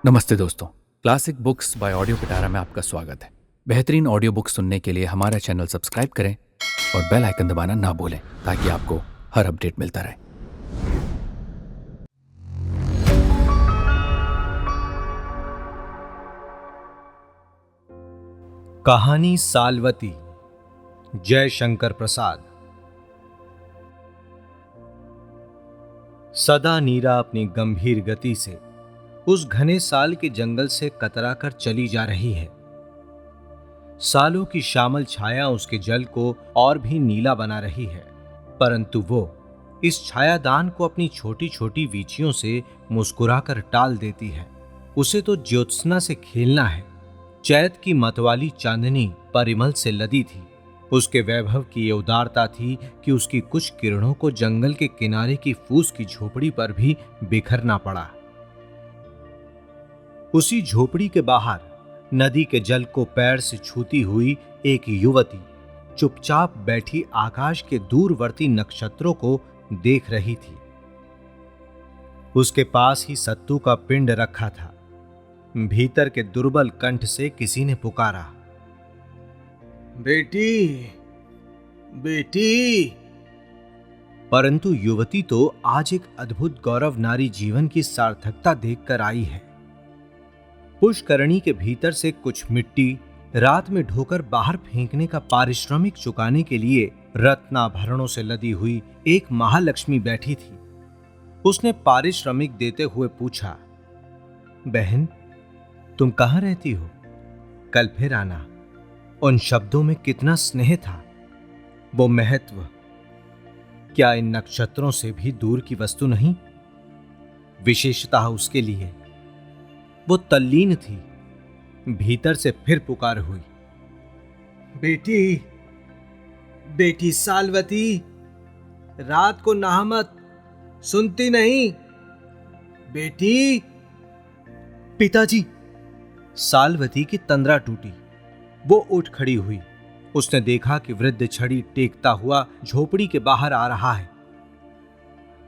नमस्ते दोस्तों। Classic books bye audio पिटारा में आपका स्वागत है। बेहतरीन ऑडियो बुक सुनने के लिए हमारा चैनल सब्सक्राइब करें और बेल आइकन दबाना ना भूलें ताकि आपको हर अपडेट मिलता रहे। कहानी सालवती, जयशंकर प्रसाद। सदा नीरा अपनी गंभीर गति से उस घने साल के जंगल से कतरा कर चली जा रही है। सालों की श्यामल छाया उसके जल को और भी नीला बना रही है, परंतु वो इस छायादान को अपनी छोटी छोटी वीचियों से मुस्कुराकर टाल देती है। उसे तो ज्योत्सना से खेलना है। चैत की मतवाली चांदनी परिमल से लदी थी। उसके वैभव की ये उदारता थी कि उसकी कुछ किरणों को जंगल के किनारे की फूस की झोपड़ी पर भी बिखरना पड़ा। उसी झोपड़ी के बाहर नदी के जल को पैर से छूती हुई एक युवती चुपचाप बैठी आकाश के दूरवर्ती नक्षत्रों को देख रही थी। उसके पास ही सत्तू का पिंड रखा था। भीतर के दुर्बल कंठ से किसी ने पुकारा, बेटी, बेटी। परंतु युवती तो आज एक अद्भुत गौरव नारी जीवन की सार्थकता देखकर आई है। पुष्करणी के भीतर से कुछ मिट्टी रात में ढोकर बाहर फेंकने का पारिश्रमिक चुकाने के लिए रत्नाभरणों से लदी हुई एक महालक्ष्मी बैठी थी। उसने पारिश्रमिक देते हुए पूछा, बहन, तुम कहां रहती हो? कल फिर आना। उन शब्दों में कितना स्नेह था, वो महत्व क्या इन नक्षत्रों से भी दूर की वस्तु नहीं? विशेषतः उसके लिए वो तल्लीन थी। भीतर से फिर पुकार हुई, बेटी, बेटी सालवती, रात को नहा मत, सुनती नहीं? बेटी। पिताजी। सालवती की तंद्रा टूटी। वो उठ खड़ी हुई। उसने देखा कि वृद्ध छड़ी टेकता हुआ झोपड़ी के बाहर आ रहा है।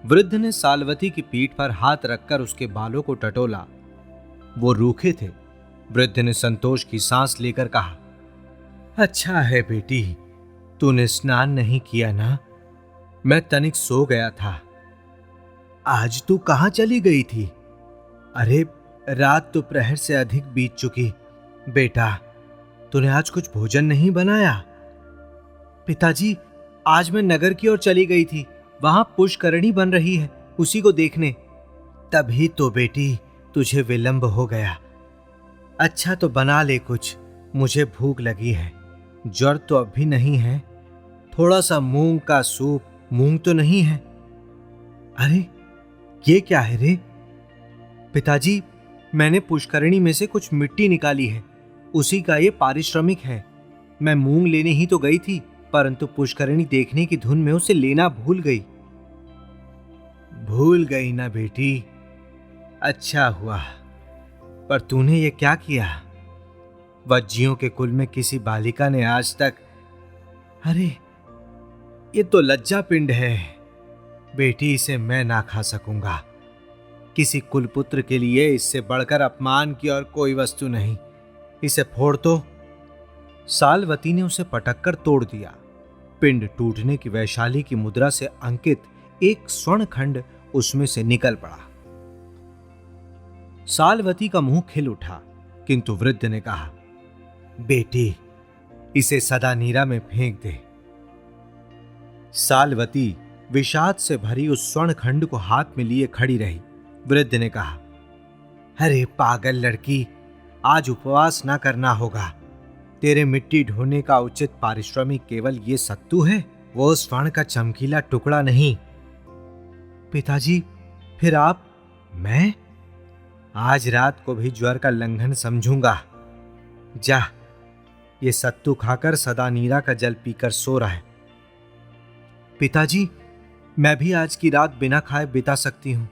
वृद्ध ने सालवती की पीठ पर हाथ रखकर उसके बालों को टटोला। वो रूखे थे। वृद्ध ने संतोष की सांस लेकर कहा, अच्छा है बेटी, तूने स्नान नहीं किया ना? मैं तनिक सो गया था। आज तू कहां चली गई थी? अरे, रात तो प्रहर से अधिक बीत चुकी। बेटा, तूने आज कुछ भोजन नहीं बनाया? पिताजी, आज मैं नगर की ओर चली गई थी। वहां पुष्करणी बन रही है, उसी को देखने। तभी तो बेटी तुझे विलंब हो गया। अच्छा तो बना ले कुछ, मुझे भूख लगी है। ज्वर तो अब भी नहीं है। थोड़ा सा मूंग का सूप। मूंग तो नहीं है? अरे, ये क्या है रे? पिताजी, मैंने पुष्करणी में से कुछ मिट्टी निकाली है, उसी का ये पारिश्रमिक है। मैं मूंग लेने ही तो गई थी, परंतु पुष्करणी देखने की धुन में उसे लेना भूल गई। भूल गई ना बेटी? अच्छा हुआ। पर तूने ये क्या किया? वज्जियों के कुल में किसी बालिका ने आज तक। अरे, ये तो लज्जा पिंड है बेटी, इसे मैं ना खा सकूंगा। किसी कुलपुत्र के लिए इससे बढ़कर अपमान की और कोई वस्तु नहीं। इसे फोड़ तो। सालवती ने उसे पटककर तोड़ दिया। पिंड टूटने की वैशाली की मुद्रा से अंकित एक स्वर्ण खंड उसमें से निकल पड़ा। सालवती का मुंह खिल उठा, किंतु वृद्ध ने कहा, बेटी, इसे सदा नीरा में फेंक दे। सालवती विषाद से भरी उस स्वर्ण खंड को हाथ में लिए खड़ी रही। वृद्ध ने कहा, अरे पागल लड़की, आज उपवास ना करना होगा। तेरे मिट्टी ढोने का उचित पारिश्रमिक केवल ये सत्तू है, वो स्वर्ण का चमकीला टुकड़ा नहीं। पिताजी, फिर आप? मैं आज रात को भी ज्वर का लंघन समझूंगा। जा, ये सत्तू खाकर सदा नीरा का जल पीकर सो रहा है। पिताजी, मैं भी आज की रात बिना खाए बिता सकती हूं,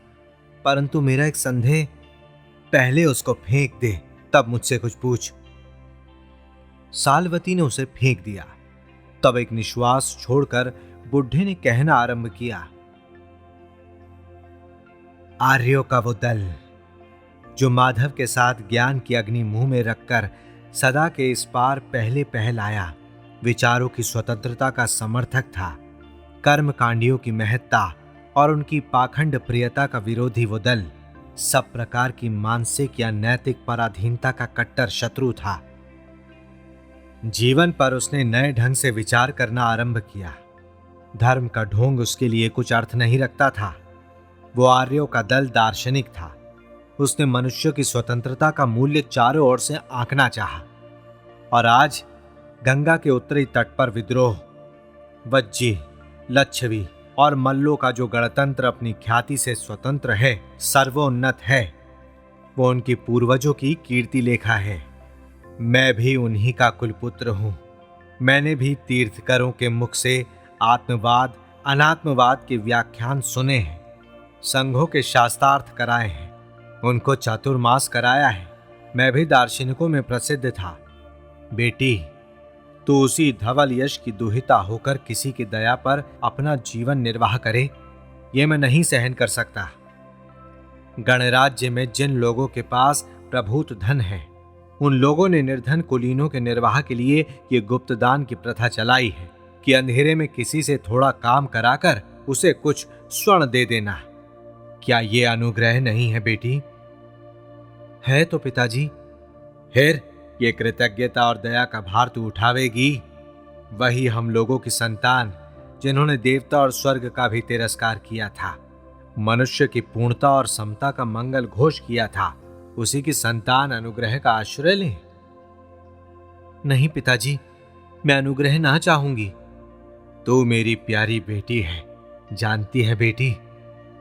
परंतु मेरा एक संदेह। पहले उसको फेंक दे, तब मुझसे कुछ पूछ। सालवती ने उसे फेंक दिया। तब एक निश्वास छोड़कर बुढ़े ने कहना आरंभ किया, आर्यों का वो दल जो माधव के साथ ज्ञान की अग्नि मुंह में रखकर सदा के इस पार पहले पहल आया, विचारों की स्वतंत्रता का समर्थक था, कर्म कांडियों की महत्ता और उनकी पाखंड प्रियता का विरोधी वो दल, सब प्रकार की मानसिक या नैतिक पराधीनता का कट्टर शत्रु था। जीवन पर उसने नए ढंग से विचार करना आरंभ किया। धर्म का ढोंग उसके लिए कुछ अर्थ नहीं रखता था। वो आर्यों का दल दार्शनिक था। उसने मनुष्य की स्वतंत्रता का मूल्य चारों ओर से आंकना चाहा। और आज गंगा के उत्तरी तट पर विद्रोह, वज्जी, लच्छवी और मल्लों का जो गणतंत्र अपनी ख्याति से स्वतंत्र है, सर्वोन्नत है, वो उनकी पूर्वजों की कीर्ति लेखा है। मैं भी उन्हीं का कुलपुत्र हूं। मैंने भी तीर्थकरों के मुख से आत्मवाद, अनात्मवाद के व्याख्यान सुने हैं, संघों के शास्त्रार्थ कराए हैं, उनको चातुर्मास कराया है। मैं भी दार्शनिकों में प्रसिद्ध था। बेटी, तू उसी धवल यश की दुहिता होकर किसी की दया पर अपना जीवन निर्वाह करे, ये मैं नहीं सहन कर सकता। गणराज्य में जिन लोगों के पास प्रभुत धन है, उन लोगों ने निर्धन कुलीनों के निर्वाह के लिए ये गुप्त दान की प्रथा चलाई है कि अंधेरे में किसी से थोड़ा काम कराकर उसे कुछ स्वर्ण दे देना। क्या ये अनुग्रह नहीं है बेटी? है तो पिताजी। फिर ये कृतज्ञता और दया का भार तू उठावेगी? वही हम लोगों की संतान जिन्होंने देवता और स्वर्ग का भी तिरस्कार किया था, मनुष्य की पूर्णता और समता का मंगल घोष किया था, उसी की संतान अनुग्रह का आश्रय ले। नहीं पिताजी, मैं अनुग्रह ना चाहूंगी। तू मेरी प्यारी बेटी है। जानती है बेटी,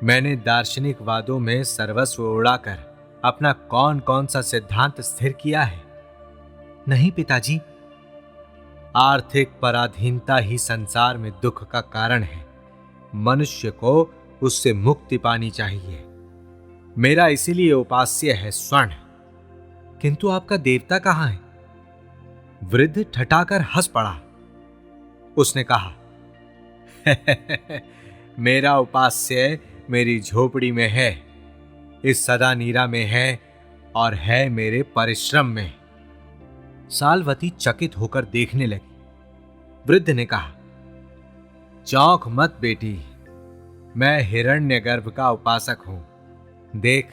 मैंने दार्शनिक वादों में सर्वस्व उड़ाकर अपना कौन कौन सा सिद्धांत स्थिर किया है? नहीं पिताजी। आर्थिक पराधीनता ही संसार में दुख का कारण है। मनुष्य को उससे मुक्ति पानी चाहिए। मेरा इसीलिए उपास्य है स्वर्ण। किंतु आपका देवता कहां है? वृद्ध ठठाकर हंस पड़ा। उसने कहा, मेरा उपास्य मेरी झोपड़ी में है, इस सदा नीरा में है और है मेरे परिश्रम में। सालवती चकित होकर देखने लगी। वृद्ध ने कहा, चौंक मत बेटी, मैं हिरण्यगर्भ का उपासक हूं। देख,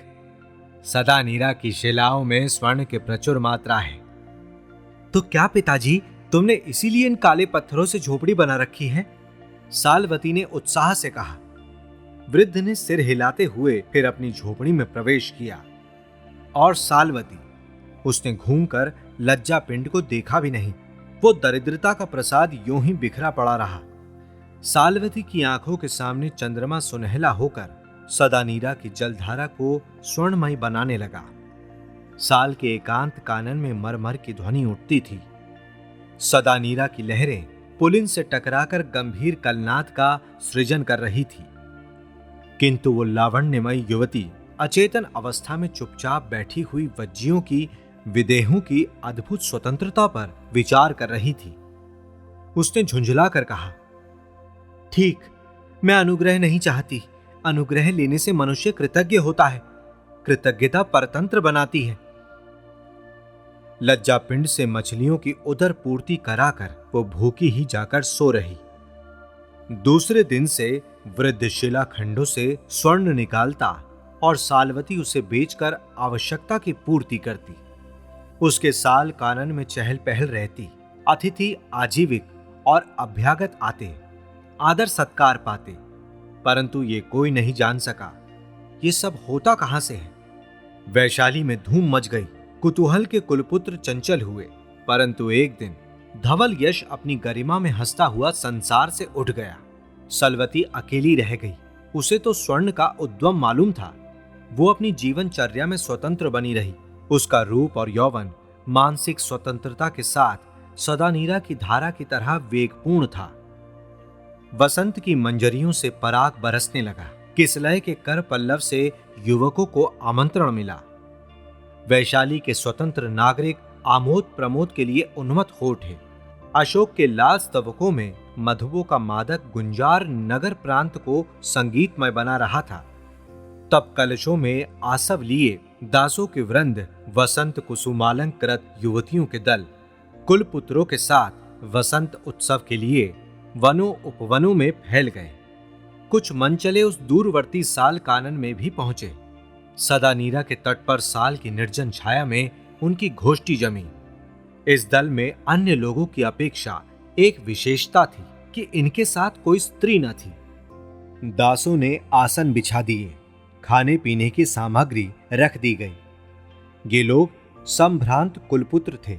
सदा नीरा की शिलाओं में स्वर्ण की प्रचुर मात्रा है। तो क्या पिताजी, तुमने इसीलिए इन काले पत्थरों से झोपड़ी बना रखी है? सालवती ने उत्साह से कहा। वृद्ध ने सिर हिलाते हुए फिर अपनी झोपड़ी में प्रवेश किया। और सालवती, उसने घूमकर लज्जा पिंड को देखा भी नहीं। वो दरिद्रता का प्रसाद यूं ही बिखरा पड़ा रहा। सालवती की आंखों के सामने चंद्रमा सुनहला होकर सदा नीरा की जलधारा को स्वर्णमय बनाने लगा। साल के एकांत कानन में मरमर की ध्वनि उठती थी। सदा नीरा की लहरें पुलिन से टकराकर गंभीर कलनाद का सृजन कर रही थी। किंतु वो लावण्यमयी युवती अचेतन अवस्था में चुपचाप बैठी हुई वज्जियों की, विदेहों की अद्भुत स्वतंत्रता पर विचार कर रही थी। उसने झुंझला कर कहा, ठीक, मैं अनुग्रह नहीं चाहती। अनुग्रह लेने से मनुष्य कृतज्ञ होता है। कृतज्ञता परतंत्र बनाती है। लज्जा पिंड से मछलियों की उदर पूर्ति कराकर वो भूखी ही जाकर सो रही। दूसरे दिन से वृद्ध शिलाखंडों से स्वर्ण निकालता और सालवती उसे बेचकर आवश्यकता की पूर्ति करती। उसके साल कानन में चहल पहल रहती। अतिथि आजीविक और अभ्यागत आते, आदर सत्कार पाते, परंतु ये कोई नहीं जान सका ये सब होता कहां से है। वैशाली में धूम मच गई। कुतूहल के कुलपुत्र चंचल हुए। परंतु एक दिन धवल यश अपनी गरिमा में हंसता हुआ संसार से उठ गया। सलवती अकेली रह गई। उसे तो स्वर्ण का उद्गम मालूम था। वो अपनी जीवनचर्या में स्वतंत्र बनी रही। उसका रूप और यौवन मानसिक स्वतंत्रता के साथ सदा नीरा की धारा की तरह वेगपूर्ण था। वसंत की मंजरियों से पराग बरसने लगा। किसलय के कर पल्लव से युवकों को आमंत्रण मिला। वैशाली के स्वतंत्र नागरिक आमोद प्रमोद के लिए उन्मत्त हो उठे। अशोक के लाल स्तवकों में मधुओं का मादक गुंजार नगर प्रांत को संगीतमय बना रहा था। तब कलशों में आसव लिए दासों के वृंद, वसंत कुसुमालंकृत युवतियों के दल कुलपुत्रों के साथ वसंत उत्सव के लिए वनों उपवनों में फैल गए। कुछ मनचले उस दूरवर्ती साल कानन में भी पहुंचे। सदा नीरा के तट पर साल की निर्जन छाया में उनकी घोष्टी जमी। इस दल में अन्य लोगों की अपेक्षा एक विशेषता थी कि इनके साथ कोई स्त्री न थी। दासों ने आसन बिछा दिए, खाने पीने की सामग्री रख दी गई। ये लोग संभ्रांत कुलपुत्र थे।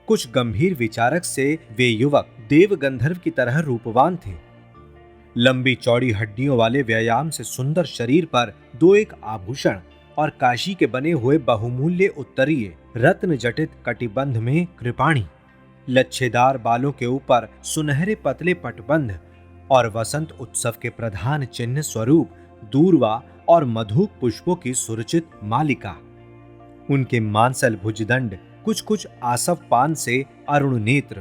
कुछ गंभीर विचारक से वे युवक देव गंधर्व की तरह रूपवान थे। लंबी चौड़ी हड्डियों वाले व्यायाम से सुंदर शरीर पर दो एक आभूषण और काशी के बने हुए बहुमूल्य उत्तरीय रत्न जटित कटिबंध में कृपाणी, लच्छेदार बालों के ऊपर सुनहरे पतले पटबंध और वसंत उत्सव के प्रधान चिन्ह स्वरूप दूर्वा और मधुक पुष्पों की सुरचित मालिका। उनके मांसल भुजदंड, कुछ कुछ आसव पान से अरुण नेत्र,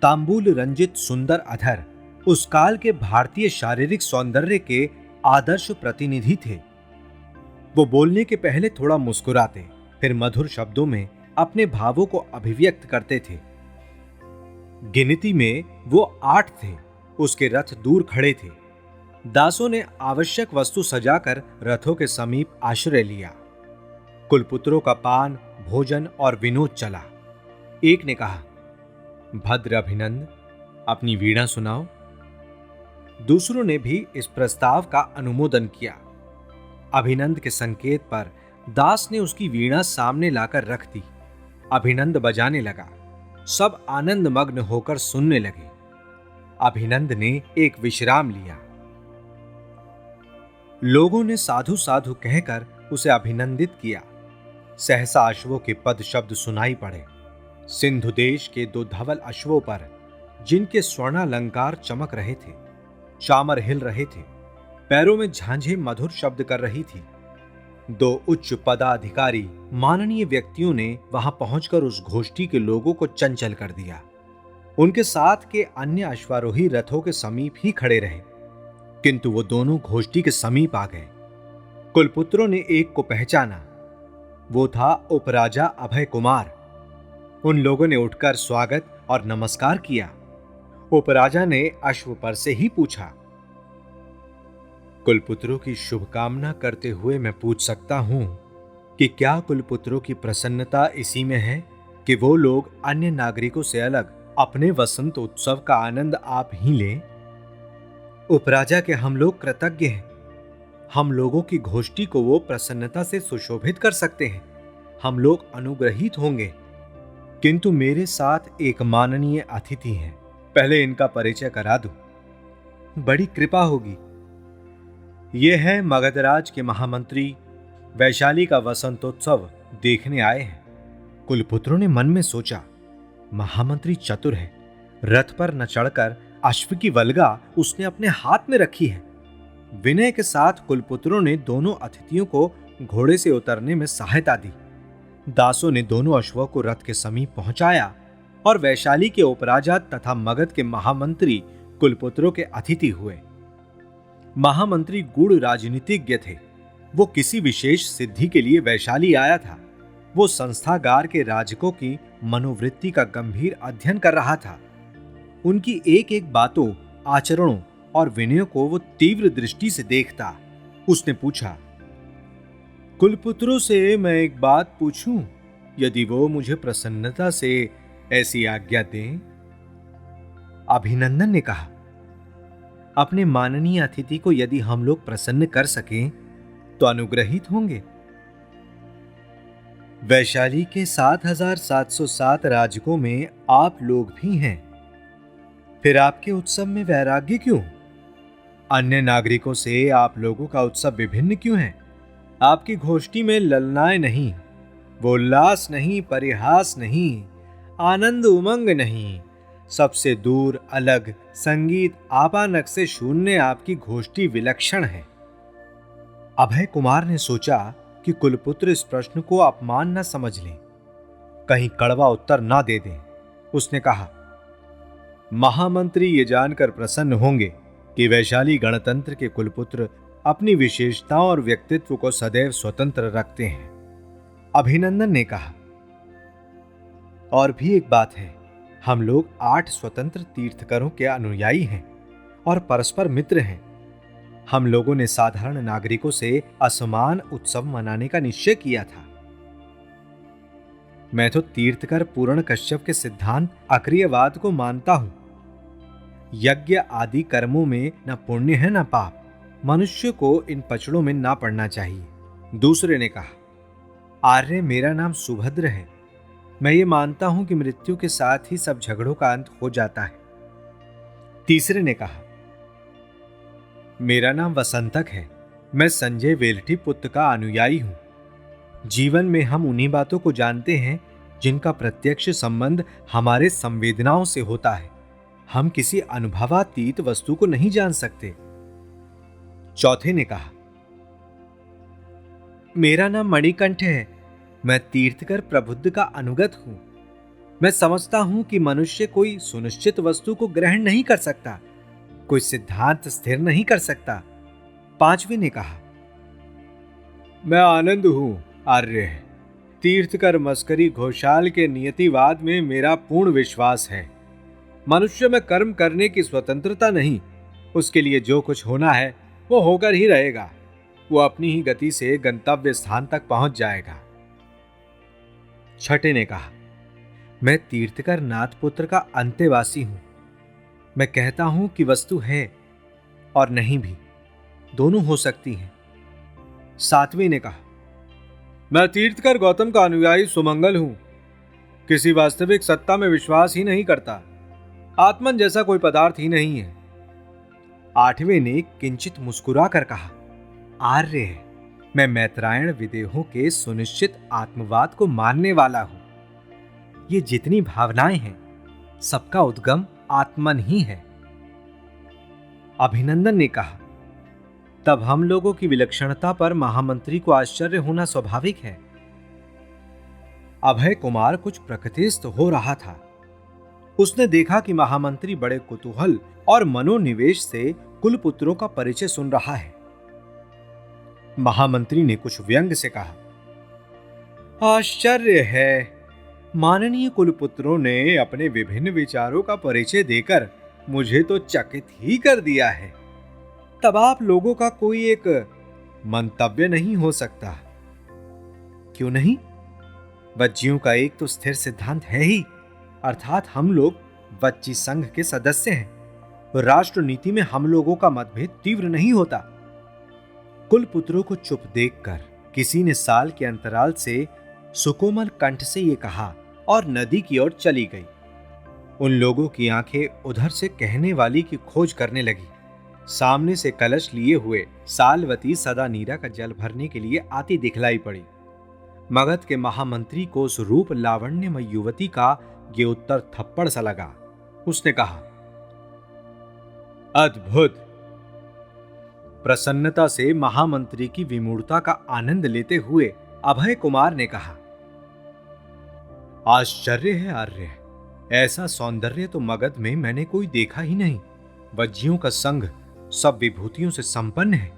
तांबूल रंजित सुंदर अधर उस काल के भारतीय शारीरिक सौंदर्य के आदर्श प्रतिनिधि थे। वो बोलने के पहले थोड़ा मुस्कुराते, फिर मधुर शब्दों में अपने भावों को अभिव्यक्त करते थे। गिनती में वो 8 थे। उसके रथ दूर खड़े थे। दासों ने आवश्यक वस्तु सजाकर रथों के समीप आश्रय लिया। कुलपुत्रों का पान, भोजन और विनोद चला। एक ने कहा, भद्र अभिनंद, अपनी वीणा सुनाओ। दूसरों ने भी इस प्रस्ताव का अनुमोदन किया। अभिनंद के संकेत पर दास ने उसकी वीणा सामने लाकर रख दी। अभिनंद बजाने लगा। सब आनंद मग्न होकर सुनने लगे। अभिनंद ने एक विश्राम लिया। लोगों ने साधु साधु कहकर उसे अभिनंदित किया। सहसा अश्वों के पद शब्द सुनाई पड़े। सिंधु देश के 2 धवल अश्वों पर, जिनके स्वर्णालंकार चमक रहे थे, चामर हिल रहे थे, पैरों में झांझें मधुर शब्द कर रही थी। 2 उच्च पदाधिकारी माननीय व्यक्तियों ने वहां पहुंचकर उस गोष्ठी के लोगों को चंचल कर दिया। उनके साथ के अन्य अश्वारोही रथों के समीप ही खड़े रहे, किंतु वो दोनों गोष्ठी के समीप आ गए। कुलपुत्रों ने एक को पहचाना। वो था उपराजा अभय कुमार। उन लोगों ने उठकर स्वागत और नमस्कार किया। उपराजा ने अश्व पर से ही पूछा, कुलपुत्रों की शुभकामना करते हुए मैं पूछ सकता हूं कि क्या कुलपुत्रों की प्रसन्नता इसी में है कि वो लोग अन्य नागरिकों से अलग अपने वसंत उत्सव का आनंद आप ही लें? उपराजा के हम लोग कृतज्ञ हैं। हम लोगों की गोष्ठी को वो प्रसन्नता से सुशोभित कर सकते हैं। हम लोग अनुग्रहित होंगे। किंतु मेरे साथ एक माननीय अतिथि हैं। पहले इनका परिचय करा दूं। बड़ी कृपा होगी। ये है मगधराज के महामंत्री, वैशाली का वसंतोत्सव देखने आए हैं। कुलपुत्रों ने मन में सोचा, महामंत्री चतुर है। रथ पर न चढ़कर अश्व की वल्गा उसने अपने हाथ में रखी है। विनय के साथ कुलपुत्रों ने दोनों अतिथियों को घोड़े से उतरने में सहायता दी। दासों ने दोनों अश्वों को रथ के समीप पहुंचाया और वैशाली के उपराजा तथा मगध के महामंत्री कुलपुत्रों के अतिथि हुए। महामंत्री गूढ़ राजनीतिज्ञ थे। वो किसी विशेष सिद्धि के लिए वैशाली आया था। वो संस्थागार के राजकों की मनोवृत्ति का गंभीर अध्ययन कर रहा था। उनकी एक एक बातों, आचरणों और विनयों को वो तीव्र दृष्टि से देखता। उसने पूछा, कुलपुत्रों से मैं एक बात पूछूं, यदि वो मुझे प्रसन्नता से ऐसी आज्ञा दें? अभिनंदन ने कहा, अपने माननीय अतिथि को यदि हम लोग प्रसन्न कर सकें तो अनुग्रहित होंगे। वैशाली के 7707 राजकों में आप लोग भी हैं। फिर आपके उत्सव में वैराग्य क्यों? अन्य नागरिकों से आप लोगों का उत्सव विभिन्न क्यों है? आपकी गोष्ठी में ललनाएं नहीं, वो उल्लास नहीं, परिहास नहीं, आनंद उमंग नहीं, सबसे दूर अलग संगीत आपानक से शून्य आपकी गोष्ठी विलक्षण है। अभय कुमार ने सोचा कि कुलपुत्र इस प्रश्न को अपमान न समझ लें, कहीं कड़वा उत्तर ना दे दें। उसने कहा, महामंत्री ये जानकर प्रसन्न होंगे कि वैशाली गणतंत्र के कुलपुत्र अपनी विशेषताओं और व्यक्तित्व को सदैव स्वतंत्र रखते हैं। अभिनंदन ने कहा, और भी एक बात है, हम लोग 8 स्वतंत्र तीर्थकरों के अनुयायी हैं और परस्पर मित्र हैं। हम लोगों ने साधारण नागरिकों से असमान उत्सव मनाने का निश्चय किया था। मैं तो तीर्थकर पूर्ण कश्यप के सिद्धांत अक्रियवाद को मानता हूं। यज्ञ आदि कर्मों में न पुण्य है न पाप। मनुष्य को इन पचड़ों में ना पड़ना चाहिए। दूसरे ने कहा, आर्य, मेरा नाम सुभद्र है। मैं ये मानता हूं कि मृत्यु के साथ ही सब झगड़ों का अंत हो जाता है। तीसरे ने कहा, मेरा नाम वसंतक है। मैं संजय वेल्ठी पुत्र का अनुयायी हूं। जीवन में हम उन्हीं बातों को जानते हैं जिनका प्रत्यक्ष संबंध हमारे संवेदनाओं से होता है। हम किसी अनुभवातीत वस्तु को नहीं जान सकते। चौथे ने कहा, मेरा नाम मणिकंठ है। मैं तीर्थकर प्रबुद्ध का अनुगत हूं। मैं समझता हूं कि मनुष्य कोई सुनिश्चित वस्तु को ग्रहण नहीं कर सकता, कोई सिद्धांत स्थिर नहीं कर सकता। पांचवें ने कहा, मैं आनंद हूं आर्य। तीर्थकर मस्करी घोषाल के नियतिवाद में मेरा पूर्ण विश्वास है। मनुष्य में कर्म करने की स्वतंत्रता नहीं। उसके लिए जो कुछ होना है वो होकर ही रहेगा। वो अपनी ही गति से गंतव्य स्थान तक पहुंच जाएगा। छठे ने कहा, मैं तीर्थकर नाथपुत्र का अंतेवासी हूं। मैं कहता हूं कि वस्तु है और नहीं भी, दोनों हो सकती हैं। सातवें ने कहा, मैं तीर्थकर गौतम का अनुयायी सुमंगल हूं। किसी वास्तविक सत्ता में विश्वास ही नहीं करता। आत्मन जैसा कोई पदार्थ ही नहीं है। आठवें ने किंचित मुस्कुरा कर कहा, आर्य, मैं मैत्रायण विदेहों के सुनिश्चित आत्मवाद को मानने वाला हूं। ये जितनी भावनाएं हैं, सबका उद्गम आत्मन ही है। अभिनंदन ने कहा, तब हम लोगों की विलक्षणता पर महामंत्री को आश्चर्य होना स्वाभाविक है। अभय कुमार कुछ प्रकृतिस्थ हो रहा था। उसने देखा कि महामंत्री बड़े कुतूहल और मनोनिवेश से कुलपुत्रों का परिचय सुन रहा है। महामंत्री ने कुछ व्यंग से कहा, आश्चर्य है, माननीय कुलपुत्रों ने अपने विभिन्न विचारों का परिचय देकर मुझे तो चकित ही कर दिया है। तब आप लोगों का कोई एक मंतव्य नहीं हो सकता? क्यों नहीं? वज्जियों का एक तो स्थिर सिद्धांत है ही, अर्थात हम लोग वज्जी संघ के सदस्य हैं। राष्ट्र नीति में हम लोगों का मतभेद तीव्र नहीं होता। कुलपुत्रों को चुप देखकर किसी ने साल के अंतराल से सुकोमल कंठ से ये कहा और नदी की ओर चली गई। उन लोगों की आंखें उधर से कहने वाली की खोज करने लगी। सामने से कलश लिए हुए सालवती सदा नीरा का जल भरने के लिए आती दिखलाई पड़ी। मगध के महामंत्री को उस रूप लावण्यमय युवती का ये उत्तर थप्पड़ सा लगा। उसने कहा, अद्भुत। प्रसन्नता से महामंत्री की विमूढ़ता का आनंद लेते हुए अभय कुमार ने कहा, आश्चर्य है आर्य, ऐसा सौंदर्य तो मगध में मैंने कोई देखा ही नहीं। वज्जियों का संघ सब विभूतियों से संपन्न है।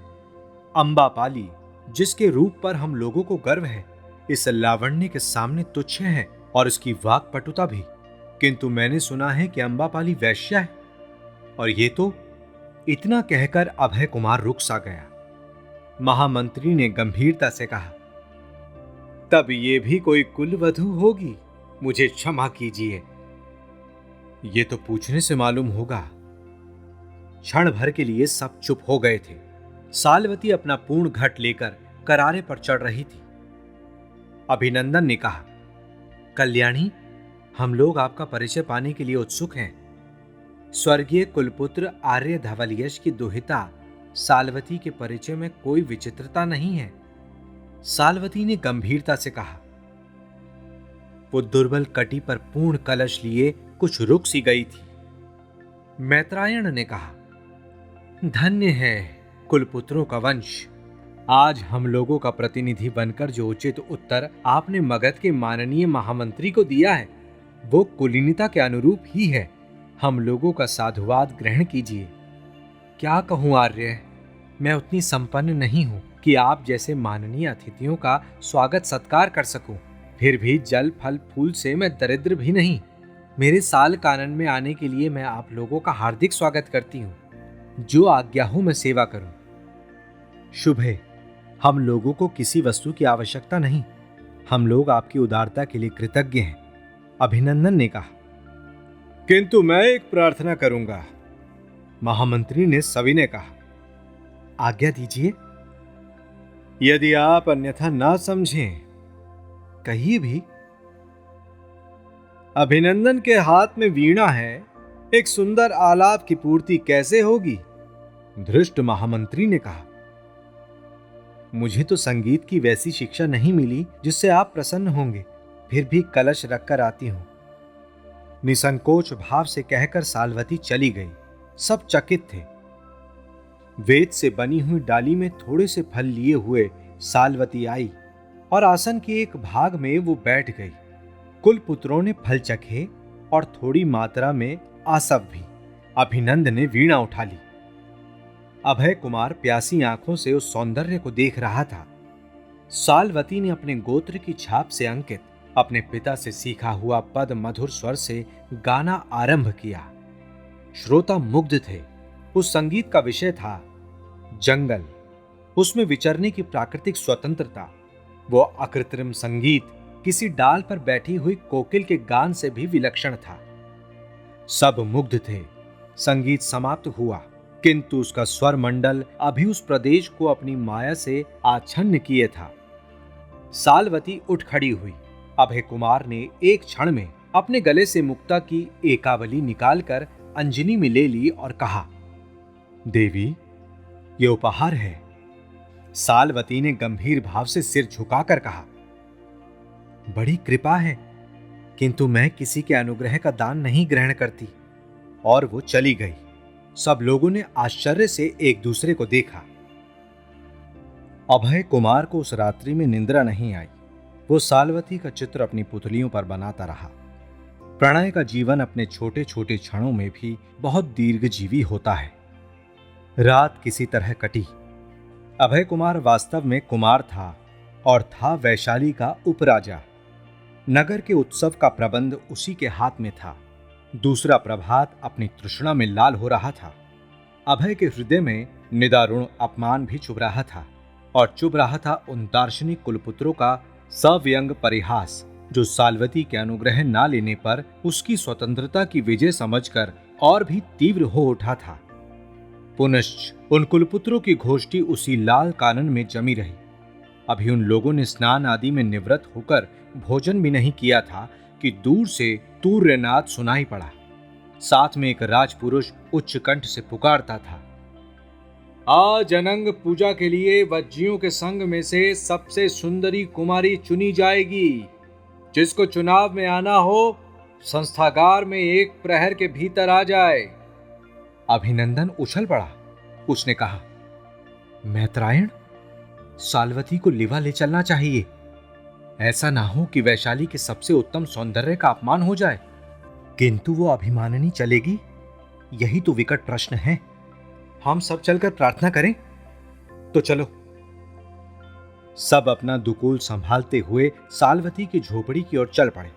अंबापाली, जिसके रूप पर हम लोगों को गर्व है, इस लावण्य के सामने तुच्छ है और इसकी वाक्पटुता भी। किंतु मैंने सुना है कि अंबापाली वैश्या है। और ये तो, इतना कहकर अभय कुमार रुक सा गया। महामंत्री ने गंभीरता से कहा, तब ये भी कोई कुलवधू होगी? मुझे क्षमा कीजिए, ये तो पूछने से मालूम होगा। क्षण भर के लिए सब चुप हो गए थे। सालवती अपना पूर्ण घट लेकर करारे पर चढ़ रही थी। अभिनंदन ने कहा, कल्याणी, हम लोग आपका परिचय पाने के लिए उत्सुक हैं। स्वर्गीय कुलपुत्र आर्य धवलियश की दुहिता सालवती के परिचय में कोई विचित्रता नहीं है। सालवती ने गंभीरता से कहा। वो दुर्बल कटी पर पूर्ण कलश लिए कुछ रुक सी गई थी। मैत्रायण ने कहा, धन्य है कुलपुत्रों का वंश। आज हम लोगों का प्रतिनिधि बनकर जो उचित उत्तर आपने मगध के माननीय महामंत्री को दिया है, वो कुलीनता के अनुरूप ही है। हम लोगों का साधुवाद ग्रहण कीजिए। क्या कहूं आर्य, मैं उतनी संपन्न नहीं हूं। कि आप जैसे माननीय अतिथियों का स्वागत सत्कार कर सकूं। फिर भी जल फल फूल से मैं दरिद्र भी नहीं। मेरे साल कानन में आने के लिए मैं आप लोगों का हार्दिक स्वागत करती हूँ। जो आज्ञा हो मैं सेवा करूं। शुभ है। हम लोगों को किसी वस्तु की आवश्यकता नहीं। हम लोग आपकी उदारता के लिए कृतज्ञ हैं। अभिनंदन ने कहा। किंतु मैं एक प्रार्थना करूंगा, महामंत्री ने सविनय कहा। आज्ञा दीजिए। यदि आप अन्यथा ना समझें, कहिए भी। अभिनंदन के हाथ में वीणा है, एक सुंदर आलाप की पूर्ति कैसे होगी? धृष्ट महामंत्री ने कहा। मुझे तो संगीत की वैसी शिक्षा नहीं मिली जिससे आप प्रसन्न होंगे, फिर भी कलश रखकर आती हूं। निसंकोच भाव से कहकर साल्वती चली गई। सब चकित थे। वेद से बनी हुई डाली में थोड़े से फल लिए हुए साल्वती आई और आसन के एक भाग में वो बैठ गई। कुल पुत्रों ने फल चखे और थोड़ी मात्रा में आसव भी। अभिनंद ने वीणा उठा ली। अभय कुमार प्यासी आंखों से उस सौंदर्य को देख रहा था। साल्वती ने अपने गोत्र की छाप से अंकित अपने पिता से सीखा हुआ पद मधुर स्वर से गाना आरंभ किया। श्रोता मुग्ध थे। उस संगीत का विषय था जंगल। उसमें विचरने की प्राकृतिक स्वतंत्रता। वो अकृत्रिम संगीत किसी डाल पर बैठी हुई कोकिल के गान से भी विलक्षण था। सब मुग्ध थे। संगीत समाप्त हुआ, किंतु उसका स्वर मंडल अभी उस प्रदेश को अपनी माया से आच्छन्न किए था। साल्वती उठ खड़ी हुई। अभय कुमार ने एक क्षण में अपने गले से मुक्ता की एकावली निकालकर अंजनी में ले ली और कहा, देवी, ये उपहार है। साल्वती ने गंभीर भाव से सिर झुकाकर कहा, बड़ी कृपा है, किंतु मैं किसी के अनुग्रह का दान नहीं ग्रहण करती। और वो चली गई। सब लोगों ने आश्चर्य से एक दूसरे को देखा। अभय कुमार को उस रात्रि में निंद्रा नहीं आई। वो साल्वती का चित्र अपनी पुतलियों पर बनाता रहा। प्रणय का जीवन अपने छोटे छोटे क्षणों में भी बहुत दीर्घजीवी होता है। रात किसी तरह कटी। अभय कुमार वास्तव में कुमार था और था वैशाली का उपराजा। नगर के उत्सव का प्रबंध उसी के हाथ में था। दूसरा प्रभात अपनी तृष्णा में लाल हो रहा था। अभय के हृदय में निदारुण अपमान भी चुभ रहा था और चुभ रहा था उन दार्शनिक कुलपुत्रों का सव्यंग परिहास, जो साल्वती के अनुग्रह ना लेने पर उसकी स्वतंत्रता की विजय समझकर और भी तीव्र हो उठा था। पुनश्च उन कुलपुत्रों की घोष्ठी उसी लाल कानन में जमी रही। अभी उन लोगों ने स्नान आदि में निवृत्त होकर भोजन भी नहीं किया था कि दूर से तूर्यनाद सुनाई पड़ा। साथ में एक राजपुरुष उच्च कंठ से पुकारता था, आज अनंग पूजा के लिए वज्जियों के संग में से सबसे सुंदरी कुमारी चुनी जाएगी। जिसको चुनाव में आना हो, संस्थागार में एक प्रहर के भीतर आ जाए। अभिनंदन उछल पड़ा। उसने कहा, मैत्रायण, साल्वती को लिवा ले चलना चाहिए। ऐसा ना हो कि वैशाली के सबसे उत्तम सौंदर्य का अपमान हो जाए। किंतु वो अभिमानिनी चलेगी? यही तो विकट प्रश्न है। हम सब चलकर प्रार्थना करें? तो चलो। सब अपना दुकूल संभालते हुए साल्वती की झोपड़ी की ओर चल पड़े।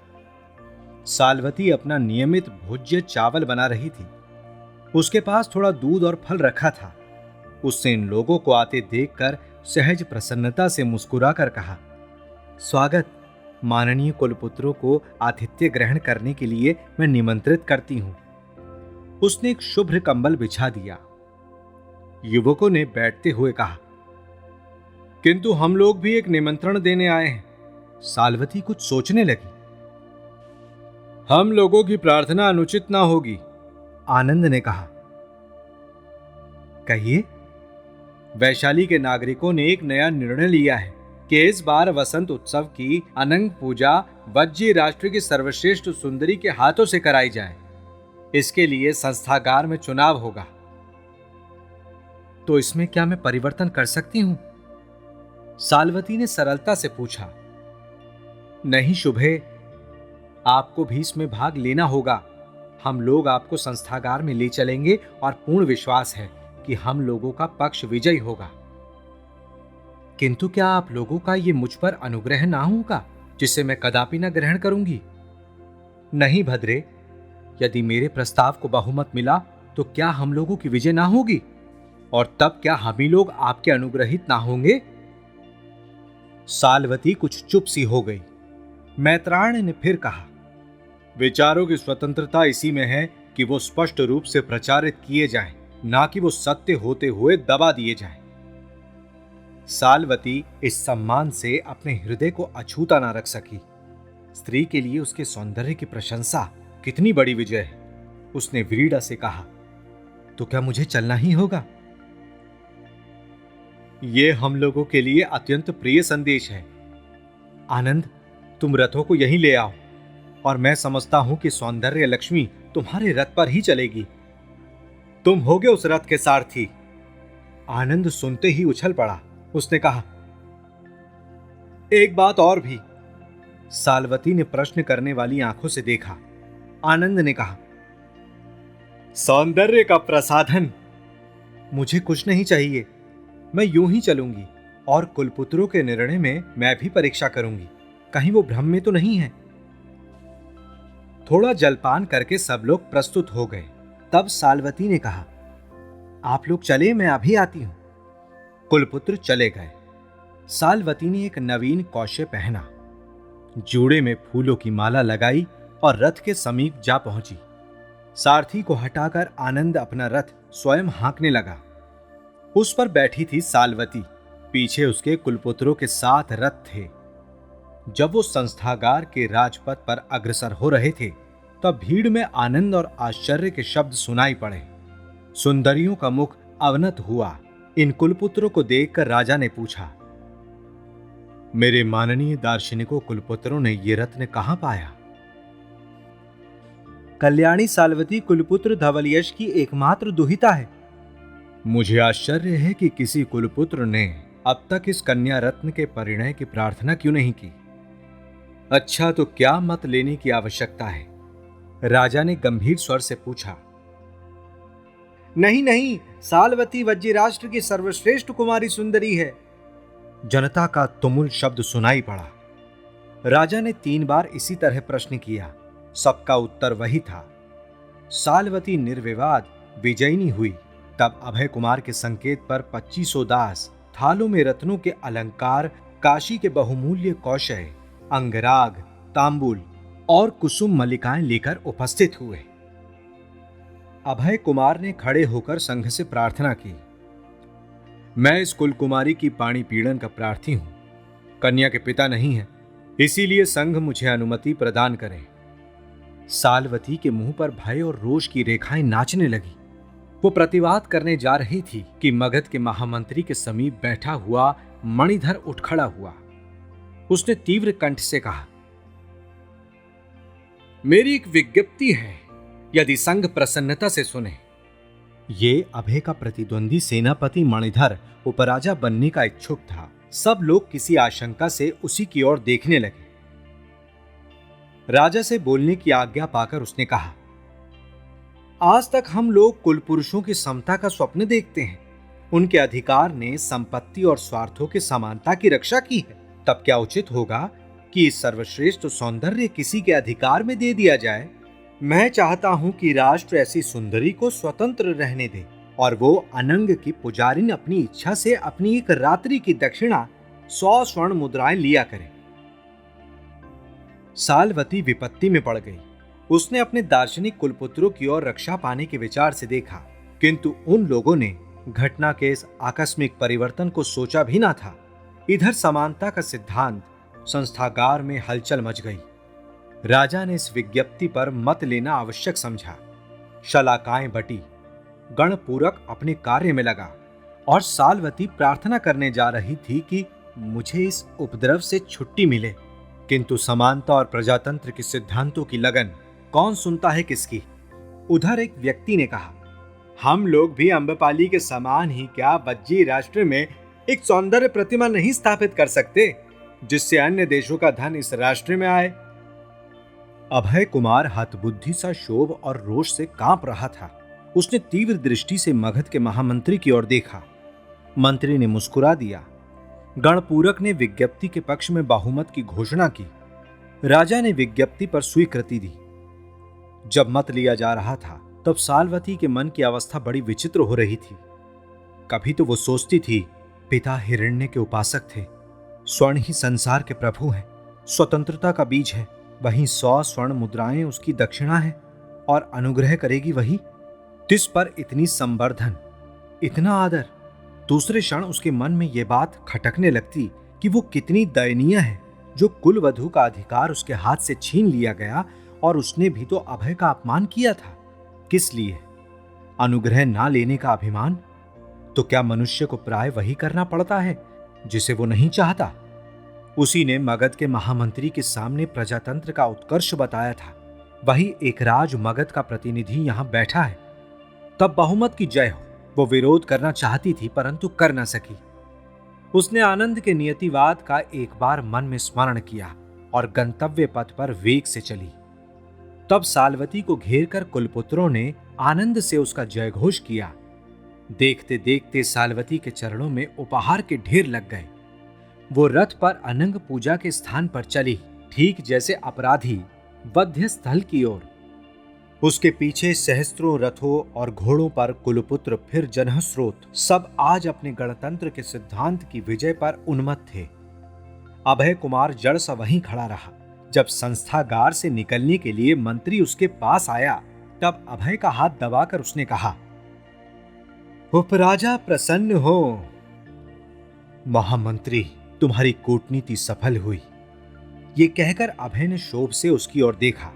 साल्वती अपना नियमित भोज्य चावल बना रही थी। उसके पास थोड़ा दूध और फल रखा था। उसने इन लोगों को आते देखकर सहज प्रसन्नता से मुस्कुराकर कहा, स्वागत। माननीय कुलपुत्रों को आतिथ्य ग्रहण करने के लिए मैं निमंत्रित करती हूं। उसने एक शुभ्र कंबल बिछा दिया। युवकों ने बैठते हुए कहा, किंतु हम लोग भी एक निमंत्रण देने आए हैं। साल्वती कुछ सोचने लगी। हम लोगों की प्रार्थना अनुचित ना होगी, आनंद ने कहा। कहिए। वैशाली के नागरिकों ने एक नया निर्णय लिया है कि इस बार वसंत उत्सव की अनंग पूजा वज्जी राष्ट्र की सर्वश्रेष्ठ सुंदरी के हाथों से कराई जाए। इसके लिए संस्थागार में चुनाव होगा। तो इसमें क्या मैं परिवर्तन कर सकती हूं? साल्वती ने सरलता से पूछा। नहीं शुभे, आपको भी इसमें भाग लेना होगा। हम लोग आपको संस्थागार में ले चलेंगे और पूर्ण विश्वास है कि हम लोगों का पक्ष विजयी होगा। किंतु क्या आप लोगों का ये मुझ पर अनुग्रह ना होगा, जिसे मैं कदापि न ग्रहण करूंगी? नहीं भद्रे, यदि मेरे प्रस्ताव को बहुमत मिला तो क्या हम लोगों की विजय ना होगी? और तब क्या हम ही लोग आपके अनुग्रहित ना होंगे? साल्वती कुछ चुप सी हो गई। मैत्रायण ने फिर कहा, विचारों की स्वतंत्रता इसी में है कि वो स्पष्ट रूप से प्रचारित किए जाएं, ना कि वो सत्य होते हुए दबा दिए जाएं। साल्वती इस सम्मान से अपने हृदय को अछूता ना रख सकी। स्त्री के लिए उसके सौंदर्य की प्रशंसा कितनी बड़ी विजय है। उसने व्रीड़ा से कहा, तो क्या मुझे चलना ही होगा? यह हम लोगों के लिए अत्यंत प्रिय संदेश है। आनंद, तुम रथों को यहीं ले आओ, और मैं समझता हूं कि सौंदर्य लक्ष्मी तुम्हारे रथ पर ही चलेगी। तुम होगे उस रथ के सारथी। आनंद सुनते ही उछल पड़ा। उसने कहा, एक बात और भी। साल्वती ने प्रश्न करने वाली आंखों से देखा। आनंद ने कहा, सौंदर्य का प्रसाधन? मुझे कुछ नहीं चाहिए, मैं यूं ही चलूंगी, और कुलपुत्रों के निर्णय में मैं भी परीक्षा करूंगी, कहीं वो भ्रम में तो नहीं है। थोड़ा जलपान करके सब लोग प्रस्तुत हो गए। तब साल्वती ने कहा, आप लोग चले, मैं अभी आती हूं। कुलपुत्र चले गए। साल्वती ने एक नवीन कौशे पहना, जूड़े में फूलों की माला लगाई और रथ के समीप जा पहुंची। सारथी को हटाकर आनंद अपना रथ स्वयं हाँकने लगा। उस पर बैठी थी साल्वती, पीछे उसके कुलपुत्रों के 7 रथ थे। जब वो संस्थागार के राजपथ पर अग्रसर हो रहे थे, तब भीड़ में आनंद और आश्चर्य के शब्द सुनाई पड़े। सुंदरियों का मुख अवनत हुआ। इन कुलपुत्रों को देखकर राजा ने पूछा, मेरे माननीय दार्शनिकों कुलपुत्रों ने ये रत्न कहां पाया? कल्याणी साल्वती कुलपुत्र धवलयश की एकमात्र दुहिता है। मुझे आश्चर्य है कि किसी कुलपुत्र ने अब तक इस कन्या रत्न के परिणय की प्रार्थना क्यों नहीं की। अच्छा, तो क्या मत लेने की आवश्यकता है? राजा ने गंभीर स्वर से पूछा। नहीं नहीं, साल्वती वज्रराष्ट्र की सर्वश्रेष्ठ कुमारी सुंदरी है। जनता का तुमुल शब्द सुनाई पड़ा। राजा ने 3 बार इसी तरह प्रश्न किया। सबका उत्तर वही था। साल्वती निर्विवाद विजयिनी हुई। तब अभय कुमार के संकेत पर 2500 दास थालों में रत्नों के अलंकार, काशी के बहुमूल्य कौशय, अंगराग, तांबुल और कुसुम मल्लिकाएं लेकर उपस्थित हुए। अभय कुमार ने खड़े होकर संघ से प्रार्थना की, मैं इस कुलकुमारी की पाणी पीड़न का प्रार्थी हूं। कन्या के पिता नहीं है, इसीलिए संघ मुझे अनुमति प्रदान करे। साल्वती के मुंह पर भय और रोष की रेखाएं नाचने लगी। वो प्रतिवाद करने जा रही थी कि मगध के महामंत्री के समीप बैठा हुआ मणिधर उठ खड़ा हुआ। उसने तीव्र कंठ से कहा, मेरी एक विज्ञप्ति है, यदि संघ प्रसन्नता से सुने। ये अभय का प्रतिद्वंदी सेनापति मणिधर उपराजा बनने का इच्छुक था। सब लोग किसी आशंका से उसी की ओर देखने लगे। राजा से बोलने की आज्ञा पाकर उसने कहा, आज तक हम लोग कुलपुरुषों की समता का स्वप्न देखते हैं। उनके अधिकार ने संपत्ति और स्वार्थों की समानता की रक्षा की है। तब क्या उचित होगा कि सर्वश्रेष्ठ सौंदर्य किसी के अधिकार में दे दिया जाए? मैं चाहता हूं कि राष्ट्र ऐसी सुंदरी को स्वतंत्र रहने दे और वो अनंग की पुजारिन अपनी इच्छा से अपनी एक रात्रि की दक्षिणा 100 स्वर्ण मुद्राएं लिया करे। साल्वती विपत्ति में पड़ गई। उसने अपने दार्शनिक कुलपुत्रों की ओर रक्षा पाने के विचार से देखा, किंतु उन लोगों ने घटना के इस आकस्मिक परिवर्तन को सोचा भी ना था। इधर समानता का सिद्धांत संस्थागार में हलचल मच गई। राजा ने इस विज्ञप्ति पर मत लेना आवश्यक समझा। शलाकाएं बटी, गणपूरक अपने कार्य में लगा और साल्वती प्रार्थना करने जा रही थी कि मुझे इस उपद्रव से छुट्टी मिले, किंतु समानता और प्रजातंत्र के सिद्धांतों की लगन कौन सुनता है किसकी। उधर एक व्यक्ति ने कहा, हम लोग भी अम्बपाली के समान ही क्या वज्जी राष्ट्र में एक सौंदर्य प्रतिमा नहीं स्थापित कर सकते जिससे अन्य देशों का धन इस राष्ट्र में आए? अभय कुमार हतबुद्धि सा क्षोभ और रोष से कांप रहा था। उसने तीव्र दृष्टि से मगध के महामंत्री की ओर देखा। मंत्री ने मुस्कुरा दिया। गणपूरक ने विज्ञप्ति के पक्ष में बहुमत की घोषणा की। राजा ने विज्ञप्ति पर स्वीकृति दी। जब मत लिया जा रहा था तब साल्वती के मन की अवस्था बड़ी विचित्र हो रही थी। कभी तो वो सोचती थी पिता हिरण्य के उपासक थे, स्वर्ण ही संसार के प्रभु हैं, स्वतंत्रता का बीज है, वहीं 100 स्वर्ण मुद्राएं उसकी दक्षिणा है और अनुग्रह करेगी वही। तिस पर इतनी संवर्धन, इतना आदर। दूसरे क्षण उसके मन में यह बात खटकने लगती कि वो कितनी दयनीय है जो कुलवधू का अधिकार उसके हाथ से छीन लिया गया, और उसने भी तो अभय का अपमान किया था। किस लिए? अनुग्रह ना लेने का अभिमान। तो क्या मनुष्य को प्राय वही करना पड़ता है जिसे वो नहीं चाहता? उसी ने मगध के महामंत्री के सामने प्रजातंत्र का उत्कर्ष बताया था। वही एक राज मगध का प्रतिनिधि यहां बैठा है। तब बहुमत की जय हो। वो विरोध करना चाहती थी परंतु कर न सकी। उसने आनंद के नियतिवाद का एक बार मन में स्मरण किया और गंतव्य पथ पर वेग से चली। तब साल्वती को घेरकर कुलपुत्रों ने आनंद से उसका जयघोष किया। देखते देखते साल्वती के चरणों में उपहार के ढेर लग गए। वो रथ पर अनंग पूजा के स्थान पर चली, ठीक जैसे अपराधी वध्य स्थल की ओर। उसके पीछे सहस्त्रों रथों और घोड़ों पर कुलपुत्र, फिर जनस्रोत, सब आज अपने गणतंत्र के सिद्धांत की विजय पर उन्मत्त थे। अभय कुमार जड़ सा वहीं खड़ा रहा। जब संस्थागार से निकलने के लिए मंत्री उसके पास आया तब अभय का हाथ दबाकर उसने कहा, उपराजा प्रसन्न हो। महामंत्री, तुम्हारी कूटनीति सफल हुई। ये कहकर अभय ने शोभ से उसकी ओर देखा।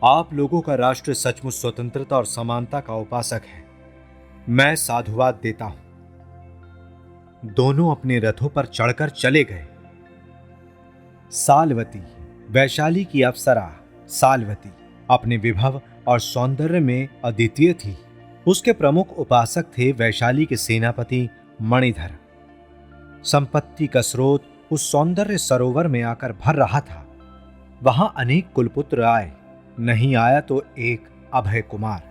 आप लोगों का राष्ट्र सचमुच स्वतंत्रता और समानता का उपासक है। मैं साधुवाद देता हूं। दोनों अपने रथों पर चढ़कर चले गए। साल्वती, वैशाली की अप्सरा साल्वती, अपने विभव और सौंदर्य में अद्वितीय थी। उसके प्रमुख उपासक थे वैशाली के सेनापति मणिधर। संपत्ति का स्रोत उस सौंदर्य सरोवर में आकर भर रहा था। वहां अनेक कुलपुत्र आए, नहीं आया तो एक अभय कुमार,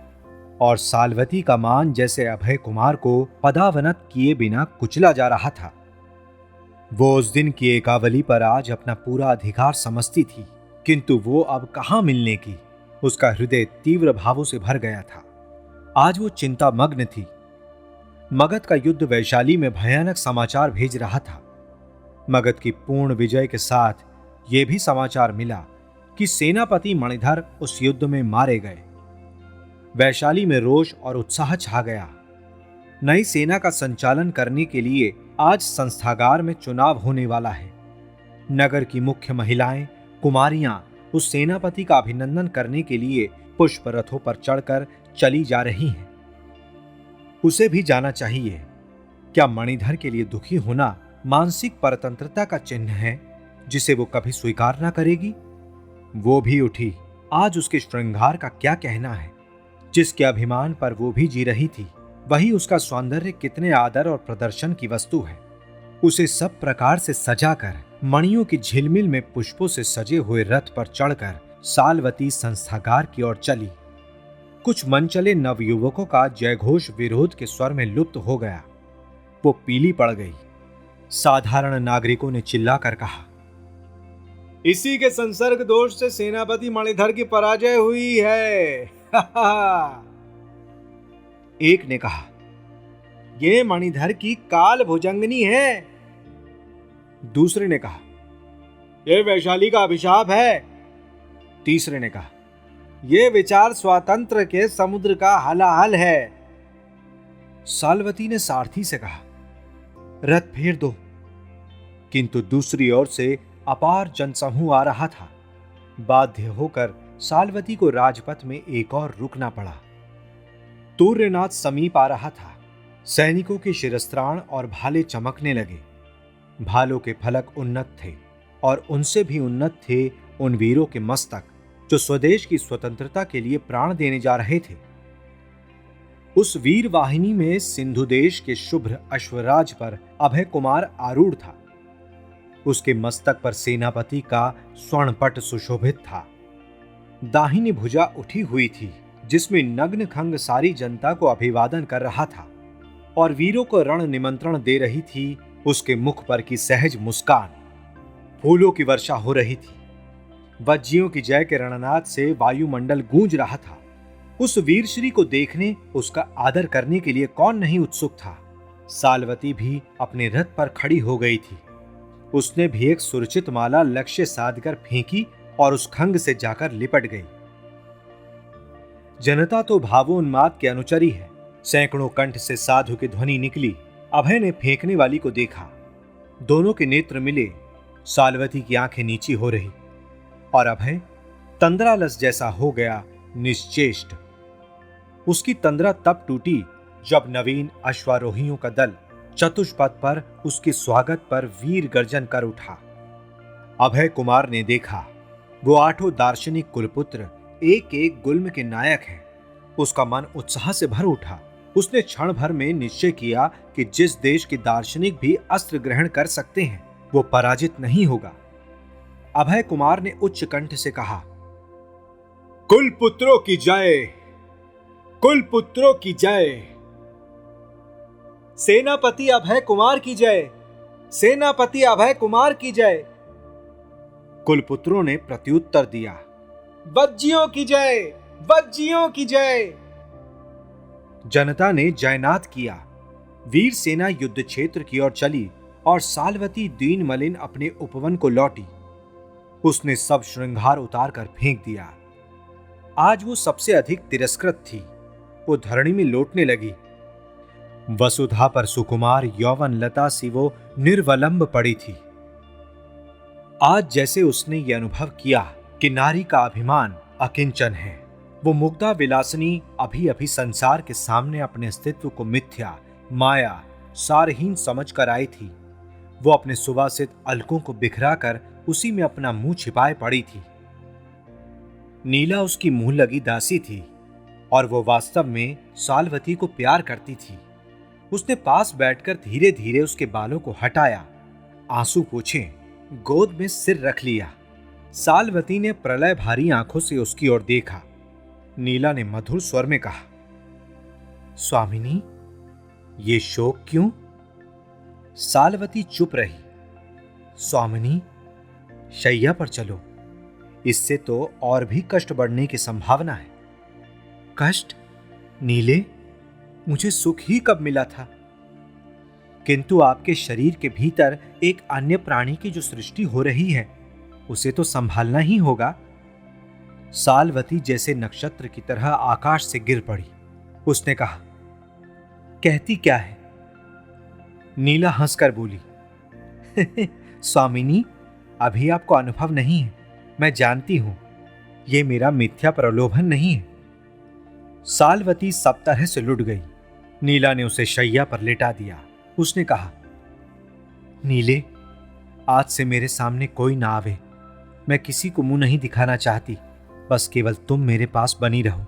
और साल्वती का मान जैसे अभय कुमार को पदावनत किए बिना कुचला जा रहा था। वो उस दिन की एकावली पर आज अपना पूरा अधिकार समझती थी, किंतु वो अब कहां मिलने की। उसका हृदय तीव्र भावों से भर गया था। आज वो चिंता मग्न थी। मगध का युद्ध वैशाली में भयानक समाचार भेज रहा था। मगध की पूर्ण विजय के साथ यह भी समाचार मिला कि सेनापति मणिधर उस युद्ध में मारे गए। वैशाली में रोष और उत्साह छा गया। नई सेना का संचालन करने के लिए आज संस्थागार में चुनाव होने वाला है। नगर की मुख्य महिलाएं, कुमारियां उस सेनापति का अभिनंदन करने के लिए पुष्प रथों पर चढ़कर चली जा रही हैं। उसे भी जाना चाहिए। क्या मणिधर के लिए दुखी होना मानसिक परतंत्रता का चिन्ह है जिसे वो कभी स्वीकार ना करेगी? वो भी उठी। आज उसके श्रृंगार का क्या कहना है? जिसके अभिमान पर वो भी जी रही थी, वही उसका सौंदर्य कितने आदर और प्रदर्शन की वस्तु है। उसे सब प्रकार से सजाकर मणियों की झिलमिल में पुष्पों से सजे हुए रथ पर चढ़कर साल्वती संस्थागार की ओर चली। कुछ मनचले नवयुवकों का जयघोष विरोध के स्वर में लुप्त हो गया। वो पीली पड़ गई। साधारण नागरिकों ने चिल्लाकर कहा, इसी के संसर्ग दोष से सेनापति मणिधर की पराजय हुई है। एक ने कहा, ये मणिधर की काल भुजंगनी है। दूसरे ने कहा, यह वैशाली का अभिशाप है। तीसरे ने कहा, यह विचार स्वातंत्र के समुद्र का हलाहल है। साल्वती ने सारथी से कहा, रथ फेर दो। किंतु दूसरी ओर से अपार जनसमूह आ रहा था। बाध्य होकर साल्वती को राजपथ में एक और रुकना पड़ा। तूर्यनाथ समीप आ रहा था। सैनिकों के शिरस्त्राण और भाले चमकने लगे। भालों के फलक उन्नत थे और उनसे भी उन्नत थे उन वीरों के मस्तक जो स्वदेश की स्वतंत्रता के लिए प्राण देने जा रहे थे। उस वीर वाहिनी में सिंधु देश के शुभ्र अश्वराज पर अभय कुमार आरूढ़ था। उसके मस्तक पर सेनापति का स्वर्णपट सुशोभित था। दाहिनी भुजा उठी हुई थी जिसमें नग्न खंग सारी जनता को अभिवादन कर रहा था और वीरों को रण निमंत्रण दे रही थी उसके मुख पर की सहज मुस्कान, फूलों की वर्षा हो रही थी। वज्जियों की जय के रणनाद से वायुमंडल गूंज रहा था। उस वीरश्री को देखने, उसका आदर करने के लिए कौन नहीं उत्सुक था। सालवती भी अपने रथ पर खड़ी हो गई थी। उसने भी एक सुरचित माला लक्ष्य साधकर फेंकी और उस खंग से जाकर लिपट गई। जनता तो भावोन्माद के अनुचरी है। सैकड़ों कंठ से साधु की ध्वनि निकली। अभय ने फेंकने वाली को देखा। दोनों के नेत्र मिले। सालवती की आंखें नीची हो रही और अभय तंद्रालस जैसा हो गया, निश्चेष्ट। उसकी तंद्रा तब टूटी जब नवीन अश्वारोहियों का दल चतुष्पथ पर उसके स्वागत पर वीर गर्जन कर उठा। अभय कुमार ने देखा, वो 8 दार्शनिक कुलपुत्र एक एक गुल्म के नायक हैं। उसका मन उत्साह से भर उठा। उसने क्षण भर में निश्चय किया कि जिस देश के दार्शनिक भी अस्त्र ग्रहण कर सकते हैं, वो पराजित नहीं होगा। अभय कुमार ने उच्च कंठ से कहा, कुलपुत्रों की जय, कुलपुत्रों की जय। सेनापति अभय कुमार की जय, सेनापति अभय कुमार की जय। कुलपुत्रों ने प्रत्युत्तर दिया, वज्जियों की जय, वज्जियों की जय। जनता ने जयनाद किया। वीर सेना युद्ध क्षेत्र की ओर चली और सालवती दीन मलिन अपने उपवन को लौटी। उसने सब श्रृंगार उतार कर फेंक दिया। आज वो सबसे अधिक तिरस्कृत थी। वो धरणी में लौटने लगी। वसुधा पर सुकुमार यौवन लता सी वो निर्वलंब पड़ी थी। आज जैसे उसने ये अनुभव किया कि नारी का अभिमान अकिंचन है। वो मुग्धा विलासिनी अभी अभी संसार के सामने अपने अस्तित्व को मिथ्या, माया, सारहीन समझकर आई थी। वो अपने सुवासित अलकों को बिखरा कर उसी में अपना मुंह छिपाए पड़ी थी। नीला उसकी मुंह लगी दासी थी और वो वास्तव में सालवती को प्यार करती थी। उसने पास बैठकर धीरे धीरे उसके बालों को हटाया, आंसू पोंछे, गोद में सिर रख लिया। सालवती ने प्रलय भारी आंखों से उसकी ओर देखा। नीला ने मधुर स्वर में कहा, स्वामिनी, ये शोक क्यों? सालवती चुप रही। स्वामिनी, शैया पर चलो, इससे तो और भी कष्ट बढ़ने की संभावना है। कष्ट? नीले, मुझे सुख ही कब मिला था? किंतु आपके शरीर के भीतर एक अन्य प्राणी की जो सृष्टि हो रही है, उसे तो संभालना ही होगा। सालवती जैसे नक्षत्र की तरह आकाश से गिर पड़ी। उसने कहा, कहती क्या है? नीला हंसकर बोली, स्वामिनी, अभी आपको अनुभव नहीं है। मैं जानती हूं, यह मेरा मिथ्या प्रलोभन नहीं है। सालवती सब तरह से लुट गई। नीला ने उसे शैया पर लेटा दिया। उसने कहा, नीले, आज से मेरे सामने कोई ना आवे। मैं किसी को मुंह नहीं दिखाना चाहती, बस केवल तुम मेरे पास बनी रहो।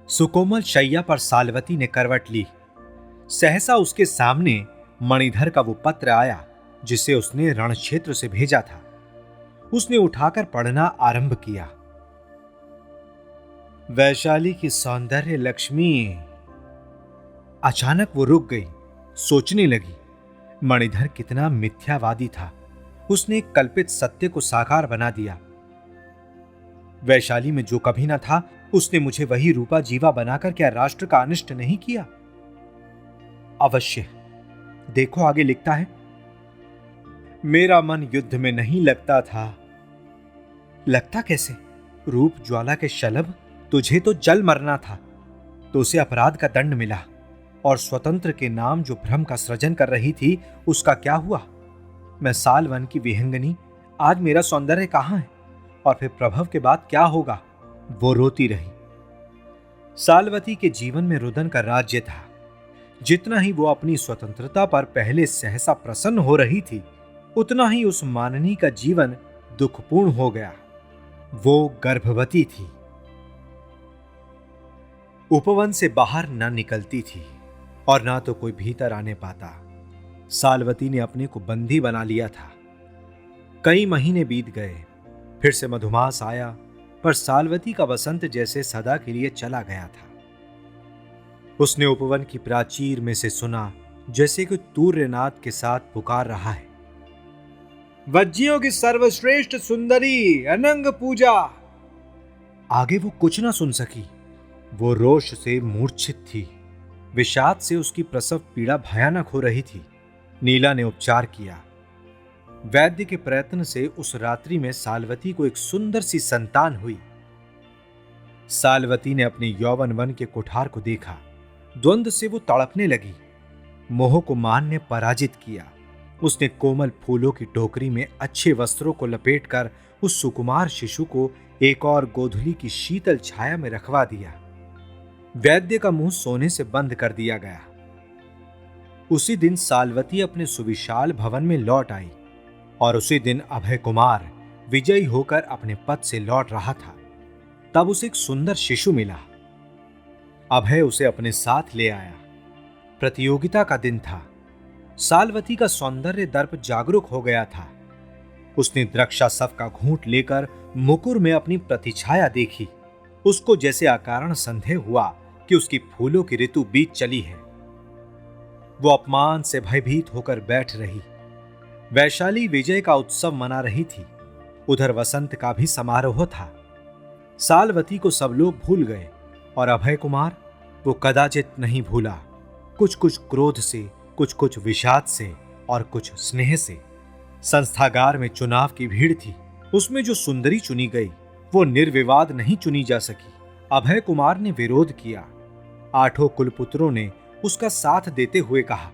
सुकोमल शैया पर सालवती ने करवट ली। सहसा उसके सामने मणिधर का वो पत्र आया जिसे उसने रणक्षेत्र से भेजा था। उसने उठाकर पढ़ना आरंभ किया। वैशाली की सौंदर्य लक्ष्मी। अचानक वो रुक गई, सोचने लगी, मणिधर कितना मिथ्यावादी था। उसने एक कल्पित सत्य को साकार बना दिया। वैशाली में जो कभी ना था, उसने मुझे वही रूपा जीवा बनाकर क्या राष्ट्र का अनिष्ट नहीं किया? अवश्य। देखो आगे लिखता है, मेरा मन युद्ध में नहीं लगता था। लगता कैसे? रूप ज्वाला के शलभ, तुझे तो जल मरना था, तो उसे अपराध का दंड मिला। और स्वतंत्र के नाम जो भ्रम का सृजन कर रही थी, उसका क्या हुआ? मैं सालवन की विहंगनी, आज मेरा सौंदर्य कहां है? और फिर प्रभव के बाद क्या होगा? वो रोती रही। सालवती के जीवन में रुदन का राज्य था। जितना ही वो अपनी स्वतंत्रता पर पहले सहसा प्रसन्न हो रही थी, उतना ही उस माननी का जीवन दुखपूर्ण हो गया। वो गर्भवती थी। उपवन से बाहर न निकलती थी और ना तो कोई भीतर आने पाता। सालवती ने अपने को बंदी बना लिया था। कई महीने बीत गए, फिर से मधुमास आया, पर सालवती का वसंत जैसे सदा के लिए चला गया था। उसने उपवन की प्राचीर में से सुना, जैसे कि तूर्यनाद के साथ पुकार रहा है, वज्जियों की सर्वश्रेष्ठ सुंदरी अनंग पूजा। आगे वो कुछ ना सुन सकी। वो रोष से मूर्छित थी। विषाद से उसकी प्रसव पीड़ा भयानक हो रही थी। नीला ने उपचार किया। वैद्य के प्रयत्न से उस रात्रि में सालवती को एक सुंदर सी संतान हुई। सालवती ने अपने यौवन वन के कुठार को देखा। द्वंद से वो तड़पने लगी। मोह को मान ने पराजित किया। उसने कोमल फूलों की टोकरी में अच्छे वस्त्रों को लपेटकर उस सुकुमार शिशु को एक और गोधुली की शीतल छाया में रखवा दिया। वैद्य का मुंह सोने से बंद कर दिया गया। उसी दिन सालवती अपने सुविशाल भवन में लौट आई और उसी दिन अभय कुमार विजयी होकर अपने पद से लौट रहा था। तब उसे एक सुंदर शिशु मिला। अभय उसे अपने साथ ले आया। प्रतियोगिता का दिन था। सालवती का सौंदर्य दर्प जागरूक हो गया था। उसने द्रक्षासव का घूंट लेकर मुकुर में अपनी प्रतिछाया देखी। उसको जैसे अकारण संदेह हुआ कि उसकी फूलों की ऋतु बीत चली है। वो अपमान से भयभीत होकर बैठ रही। वैशाली विजय का उत्सव मना रही थी। उधर वसंत का भी समारोह था। सालवती को सब लोग भूल गए और अभय कुमार वो कदाचित नहीं भूला। कुछ कुछ क्रोध से, कुछ कुछ विषाद से और कुछ स्नेह से। संस्थागार में चुनाव की भीड़ थी। उसमें जो सुंदरी चुनी गई वो निर्विवाद नहीं चुनी जा सकी। अभय कुमार ने विरोध किया। 8 कुलपुत्रों ने उसका साथ देते हुए कहा,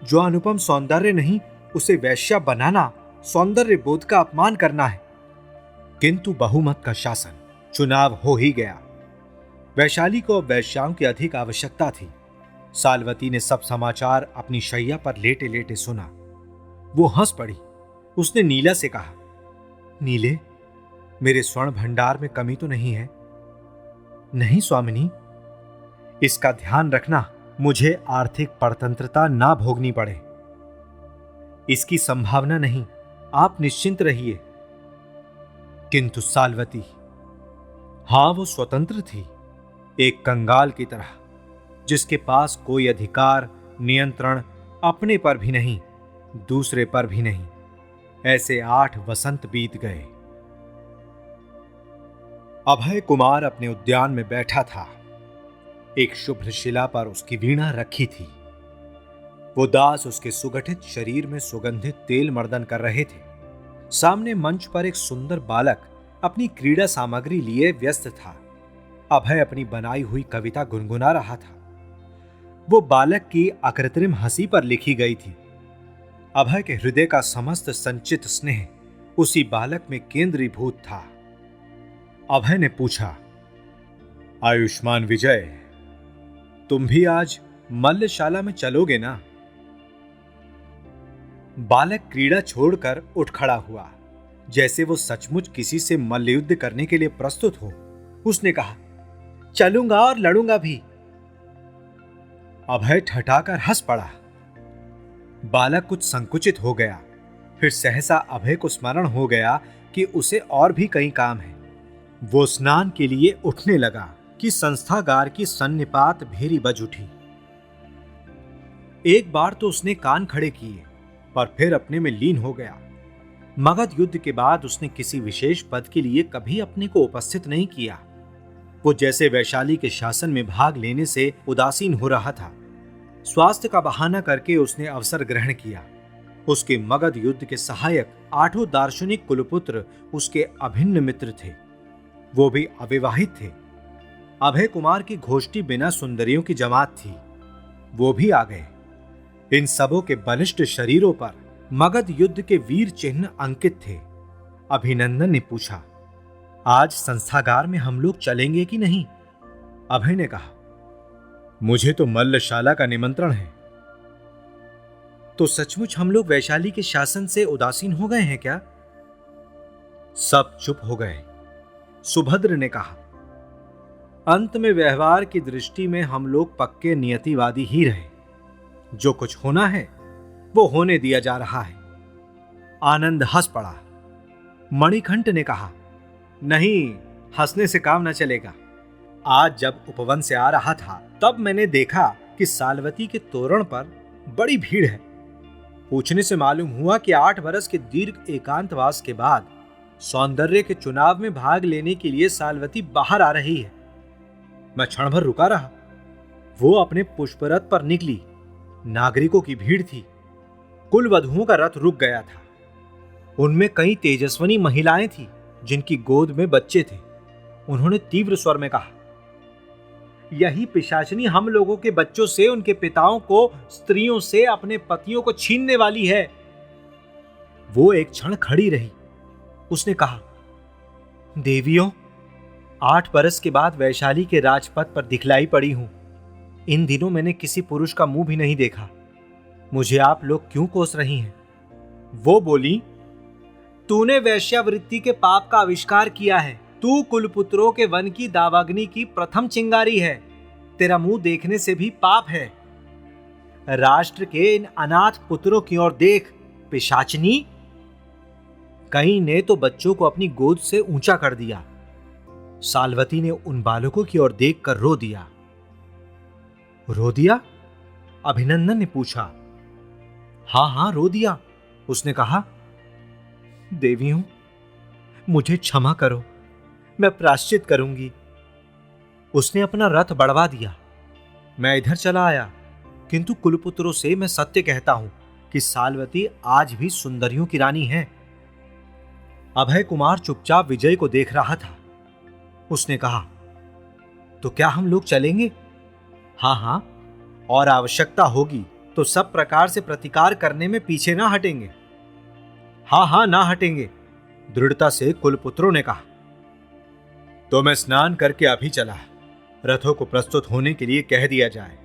जो अनुपम सौंदर्य नहीं उसे वैश्या बनाना सौंदर्य बोध का अपमान करना है। किंतु बहुमत का शासन। चुनाव हो ही गया। वैशाली को अब वैश्याओं की अधिक आवश्यकता थी। सालवती ने सब समाचार अपनी शैया पर लेटे लेटे सुना। वो हंस पड़ी। उसने नीला से कहा, नीले, मेरे स्वर्ण भंडार में कमी तो नहीं है? नहीं स्वामिनी। इसका ध्यान रखना, मुझे आर्थिक परतंत्रता ना भोगनी पड़े। इसकी संभावना नहीं, आप निश्चिंत रहिए। किंतु सालवती, हां, वो स्वतंत्र थी, एक कंगाल की तरह, जिसके पास कोई अधिकार नियंत्रण अपने पर भी नहीं, दूसरे पर भी नहीं। ऐसे 8 वसंत बीत गए। अभय कुमार अपने उद्यान में बैठा था। एक शुभ्र शिला पर उसकी वीणा रखी थी। वो दास उसके सुगठित शरीर में सुगंधित तेल मर्दन कर रहे थे। सामने मंच पर एक सुंदर बालक अपनी क्रीड़ा सामग्री लिए व्यस्त था। अभय अपनी बनाई हुई कविता गुनगुना रहा था। वो बालक की अकृत्रिम हंसी पर लिखी गई थी। अभय के हृदय का समस्त संचित स्नेह उसी बालक में केंद्रीभूत था। अभय ने पूछा, आयुष्मान विजय, तुम भी आज मल्लशाला में चलोगे ना? बालक क्रीड़ा छोड़कर उठ खड़ा हुआ, जैसे वो सचमुच किसी से मल्लयुद्ध करने के लिए प्रस्तुत हो। उसने कहा, चलूंगा और लड़ूंगा भी। अभय ठठाकर हंस पड़ा। बालक कुछ संकुचित हो गया। फिर सहसा अभय को स्मरण हो गया कि उसे और भी कई काम है। वो स्नान के लिए उठने लगा कि संस्थागार की सन्निपात भेरी बज उठी। एक बार तो उसने कान खड़े किए, पर फिर अपने में लीन हो गया। मगध युद्ध के बाद उसने किसी विशेष पद के लिए कभी अपने को उपस्थित नहीं किया। वो जैसे वैशाली के शासन में भाग लेने से उदासीन हो रहा था। स्वास्थ्य का बहाना करके उसने अवसर ग्रहण किया। उसके मगध युद्ध के सहायक 8 दार्शनिक कुलपुत्र उसके अभिन्न मित्र थे। वो भी अविवाहित थे। अभय कुमार की घोष्टी बिना सुंदरियों की जमात थी। वो भी आ गए। इन सबों के बलिष्ठ शरीरों पर मगध युद्ध के वीर चिन्ह अंकित थे। अभिनंदन ने पूछा, आज संस्थागार में हम लोग चलेंगे कि नहीं? अभय ने कहा, मुझे तो मल्लशाला का निमंत्रण है। तो सचमुच हम लोग वैशाली के शासन से उदासीन हो गए हैं क्या? सब चुप हो गए। सुभद्र ने कहा, अंत में व्यवहार की दृष्टि में हम लोग पक्के नियतिवादी ही रहे। जो कुछ होना है वो होने दिया जा रहा है। आनंद हंस पड़ा। मणिकंठ ने कहा, नहीं, हंसने से काम न चलेगा। आज जब उपवन से आ रहा था तब मैंने देखा कि सालवती के तोरण पर बड़ी भीड़ है। पूछने से मालूम हुआ कि 8 बरस के दीर्घ एकांतवास के बाद सौंदर्य के चुनाव में भाग लेने के लिए सालवती बाहर आ रही है। मैं क्षण भर रुका रहा। वो अपने पुष्परथ पर निकली। नागरिकों की भीड़ थी। कुल वधुओं का रथ रुक गया था। उनमें कई तेजस्विनी महिलाएं थीं, जिनकी गोद में बच्चे थे। उन्होंने तीव्र स्वर में कहा, यही पिशाचिनी हम लोगों के बच्चों से, उनके पिताओं को, स्त्रियों से, अपने पतियों को छीनने वाली है। वो एक क्षण खड़ी रही। उसने कहा, देवियों, 8 बरस के बाद वैशाली के राजपथ पर दिखलाई पड़ी हूं। इन दिनों मैंने किसी पुरुष का मुंह भी नहीं देखा। मुझे आप लोग क्यों कोस रही हैं? वो बोली, तूने वैश्यावृत्ति के पाप का आविष्कार किया है। तू कुलपुत्रों के वन की दावाग्नि की प्रथम चिंगारी है। तेरा मुंह देखने से भी पाप है। राष्ट्र के इन अनाथ पुत्रों की ओर देख, पिशाचिनी। कई ने तो बच्चों को अपनी गोद से ऊंचा कर दिया। सालवती ने उन बालकों की ओर देखकर रो दिया। रो दिया? अभिनंदन ने पूछा। हां हां, रो दिया। उसने कहा, देवियों, मुझे क्षमा करो, मैं प्रायश्चित करूंगी। उसने अपना रथ बढ़वा दिया। मैं इधर चला आया, किंतु कुलपुत्रों से मैं सत्य कहता हूं कि सालवती आज भी सुंदरियों की रानी है। अभय कुमार चुपचाप विजय को देख रहा था। उसने कहा, तो क्या हम लोग चलेंगे? हां हां, और आवश्यकता होगी तो सब प्रकार से प्रतिकार करने में पीछे ना हटेंगे। हां हां, ना हटेंगे, दृढ़ता से कुलपुत्रों ने कहा। तो मैं स्नान करके अभी चला। रथों को प्रस्तुत होने के लिए कह दिया जाए।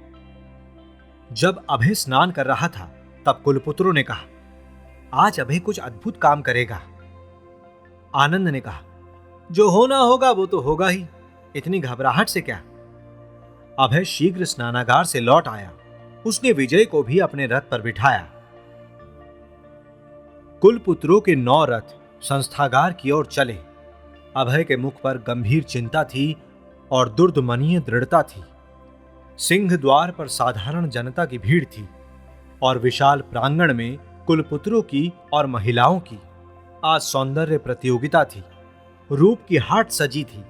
जब अभय स्नान कर रहा था, तब कुलपुत्रों ने कहा, आज अभय कुछ अद्भुत काम करेगा। आनंद ने कहा, जो होना होगा वो तो होगा ही, इतनी घबराहट से क्या। अभय शीघ्र स्नानागार से लौट आया। उसने विजय को भी अपने रथ पर बिठाया। कुलपुत्रों के 9 रथ संस्थागार की ओर चले। अभय के मुख पर गंभीर चिंता थी और दुर्दमनीय दृढ़ता थी। सिंह द्वार पर साधारण जनता की भीड़ थी और विशाल प्रांगण में कुलपुत्रों की और महिलाओं की आज सौंदर्य प्रतियोगिता थी। रूप की हाट सजी थी।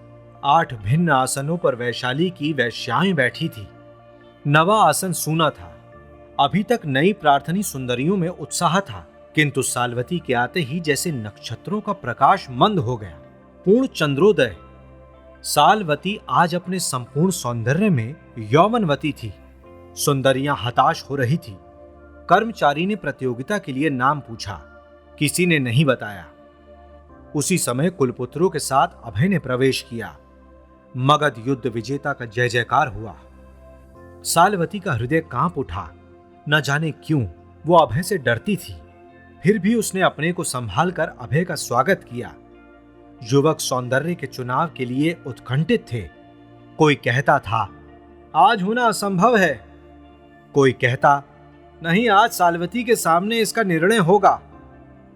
8 भिन्न आसनों पर वैशाली की वैश्याएं बैठी थी। नवा आसन सूना था। अभी तक नई प्रार्थनी सुंदरियों में उत्साह था, किंतु सालवती के आते ही जैसे नक्षत्रों का प्रकाश मंद हो गया। पूर्ण चंद्रोदय। सालवती आज अपने संपूर्ण सौंदर्य में यौवनवती थी। सुंदरियां हताश हो रही थी। कर्मचारी ने प्रतियोगिता के लिए नाम पूछा। किसी ने नहीं बताया। उसी समय कुलपुत्रों के साथ अभय ने प्रवेश किया। मगध युद्ध विजेता का जय जयकार हुआ। सालवती का हृदय कांप उठा। न जाने क्यों वो अभय से डरती थी। फिर भी उसने अपने को संभाल कर अभय का स्वागत किया। युवक सौंदर्य के चुनाव के लिए उत्कंठित थे। कोई कहता था, आज होना असंभव है। कोई कहता, नहीं, आज सालवती के सामने इसका निर्णय होगा।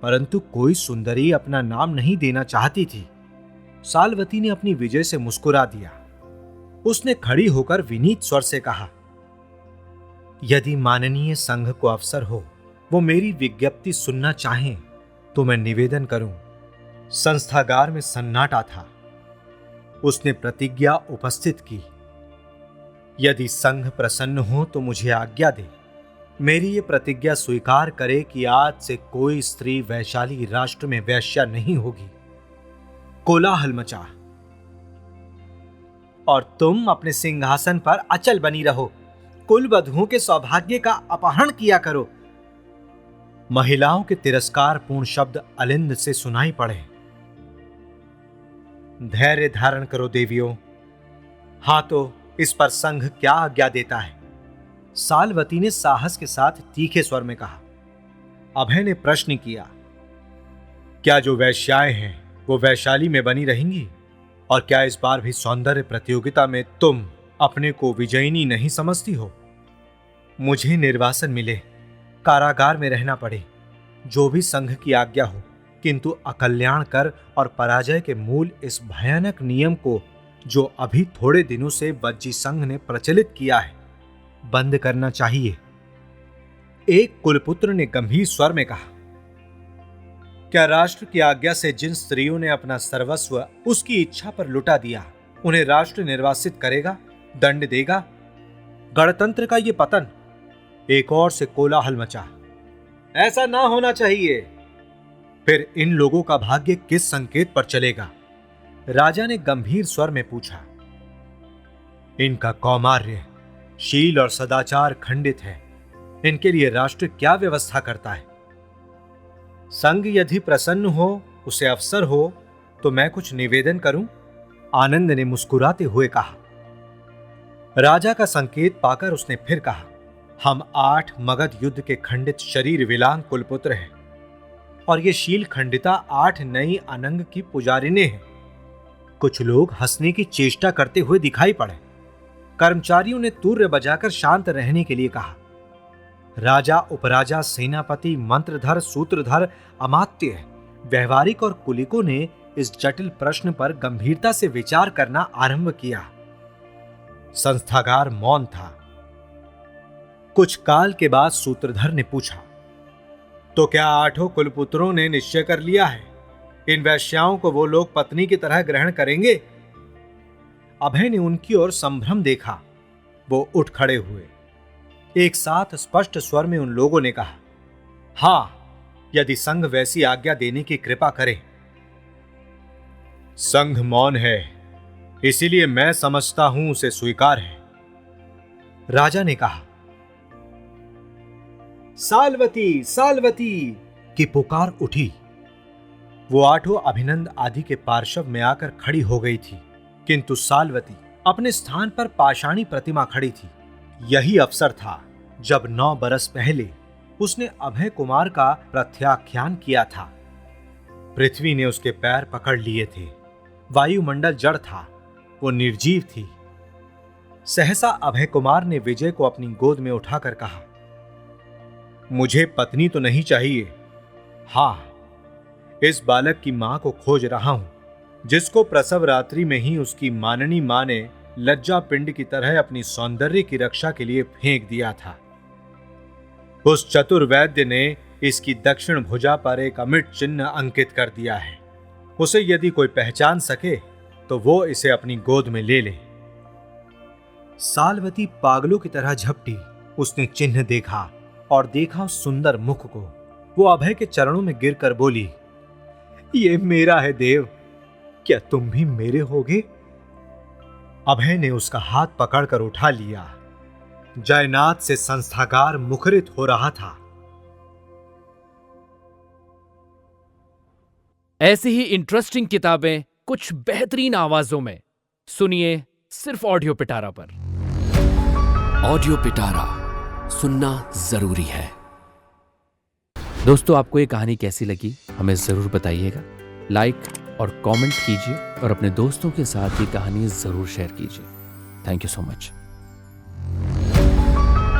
परंतु कोई सुंदरी अपना नाम नहीं देना चाहती थी। सालवती ने अपनी विजय से मुस्कुरा दिया। उसने खड़ी होकर विनीत स्वर से कहा, यदि माननीय संघ को अवसर हो, वो मेरी विज्ञप्ति सुनना चाहें, तो मैं निवेदन करूं। संस्थागार में सन्नाटा था। उसने प्रतिज्ञा उपस्थित की। यदि संघ प्रसन्न हो तो मुझे आज्ञा दे। मेरी ये प्रतिज्ञा स्वीकार करे कि आज से कोई स्त्री वैशाली राष्ट्र में वैश्या नहीं होगी। कोलाहल मचा। और तुम अपने सिंहासन पर अचल बनी रहो। कुल वधुओं के सौभाग्य का अपहरण किया करो। महिलाओं के तिरस्कार पूर्ण शब्द अलिंद से सुनाई पड़े। धैर्य धारण करो देवियों। हाँ, तो इस पर संघ क्या आज्ञा देता है? सालवती ने साहस के साथ तीखे स्वर में कहा। अभय ने प्रश्न किया, क्या जो वैश्याएं हैं वो वैशाली में बनी रहेंगी? और क्या इस बार भी सौंदर्य प्रतियोगिता में तुम अपने को विजयिनी नहीं समझती हो? मुझे निर्वासन मिले, कारागार में रहना पड़े, जो भी संघ की आज्ञा हो, किंतु अकल्याण कर और पराजय के मूल इस भयानक नियम को जो अभी थोड़े दिनों से वज्जी संघ ने प्रचलित किया है, बंद करना चाहिए। एक कुलपुत्र ने गंभीर स्वर में कहा, क्या राष्ट्र की आज्ञा से जिन स्त्रियों ने अपना सर्वस्व उसकी इच्छा पर लुटा दिया, उन्हें राष्ट्र निर्वासित करेगा, दंड देगा? गणतंत्र का ये पतन? एक और से कोलाहल मचा। ऐसा ना होना चाहिए। फिर इन लोगों का भाग्य किस संकेत पर चलेगा? राजा ने गंभीर स्वर में पूछा। इनका कौमार्य, शील और सदाचार खंडित है। इनके लिए राष्ट्र क्या व्यवस्था करता है? संघ यदि प्रसन्न हो, उसे अवसर हो, तो मैं कुछ निवेदन करूं? आनंद ने मुस्कुराते हुए कहा। राजा का संकेत पाकर उसने फिर कहा, हम 8 मगध युद्ध के खंडित शरीर विलांग कुलपुत्र हैं, और ये शील खंडिता 8 नई अनंग की पुजारिने हैं। कुछ लोग हंसने की चेष्टा करते हुए दिखाई पड़े। कर्मचारियों ने तूर्य बजाकर शांत रहने के लिए कहा। राजा, उपराजा, सेनापति, मंत्रधर, सूत्रधर, अमात्य, व्यवहारिक और कुलिकों ने इस जटिल प्रश्न पर गंभीरता से विचार करना आरंभ किया। संस्थागार मौन था। कुछ काल के बाद सूत्रधर ने पूछा, तो क्या 8 कुलपुत्रों ने निश्चय कर लिया है? इन वैश्याओं को वो लोग पत्नी की तरह ग्रहण करेंगे? अभय ने उनकी ओर संभ्रम देखा। वो उठ खड़े हुए। एक साथ स्पष्ट स्वर में उन लोगों ने कहा, हां, यदि संघ वैसी आज्ञा देने की कृपा करे। संघ मौन है, इसीलिए मैं समझता हूं उसे स्वीकार है, राजा ने कहा। साल्वती, साल्वती की पुकार उठी। वो 8 अभिनंद आदि के पार्श्व में आकर खड़ी हो गई थी, किंतु साल्वती अपने स्थान पर पाषाणी प्रतिमा खड़ी थी। यही अवसर था जब 9 बरस पहले उसने अभय कुमार का प्रत्याख्यान किया था। पृथ्वी ने उसके पैर पकड़ लिए थे। वायुमंडल जड़ था, वो निर्जीव थी। सहसा अभय कुमार ने विजय को अपनी गोद में उठाकर कहा, मुझे पत्नी तो नहीं चाहिए। हां, इस बालक की मां को खोज रहा हूं, जिसको प्रसव रात्रि में ही उसकी माननी मां ने लज्जा पिंड की तरह अपनी सौंदर्य की रक्षा के लिए फेंक दिया था। उस चतुर वैद्य ने इसकी दक्षिण भुजा पर एक अमिट चिन्ह अंकित कर दिया है। उसे यदि कोई पहचान सके तो वो इसे अपनी गोद में ले ले। साल्वती पागलों की तरह झपटी। उसने चिन्ह देखा और देखा उस सुंदर मुख को। वो अभय के चरणों में गिरकर बोली, ये मेरा है देव, क्या तुम भी मेरे होगे? अभय ने उसका हाथ पकड़कर उठा लिया। जयनाथ से संस्थागार मुखरित हो रहा था। ऐसी ही इंटरेस्टिंग किताबें कुछ बेहतरीन आवाजों में सुनिए सिर्फ ऑडियो पिटारा पर। ऑडियो पिटारा सुनना जरूरी है। दोस्तों, आपको ये कहानी कैसी लगी हमें जरूर बताइएगा। लाइक और कमेंट कीजिए और अपने दोस्तों के साथ ये कहानी जरूर शेयर कीजिए। Thank you so much.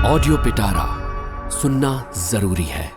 Audio पिटारा सुनना जरूरी है।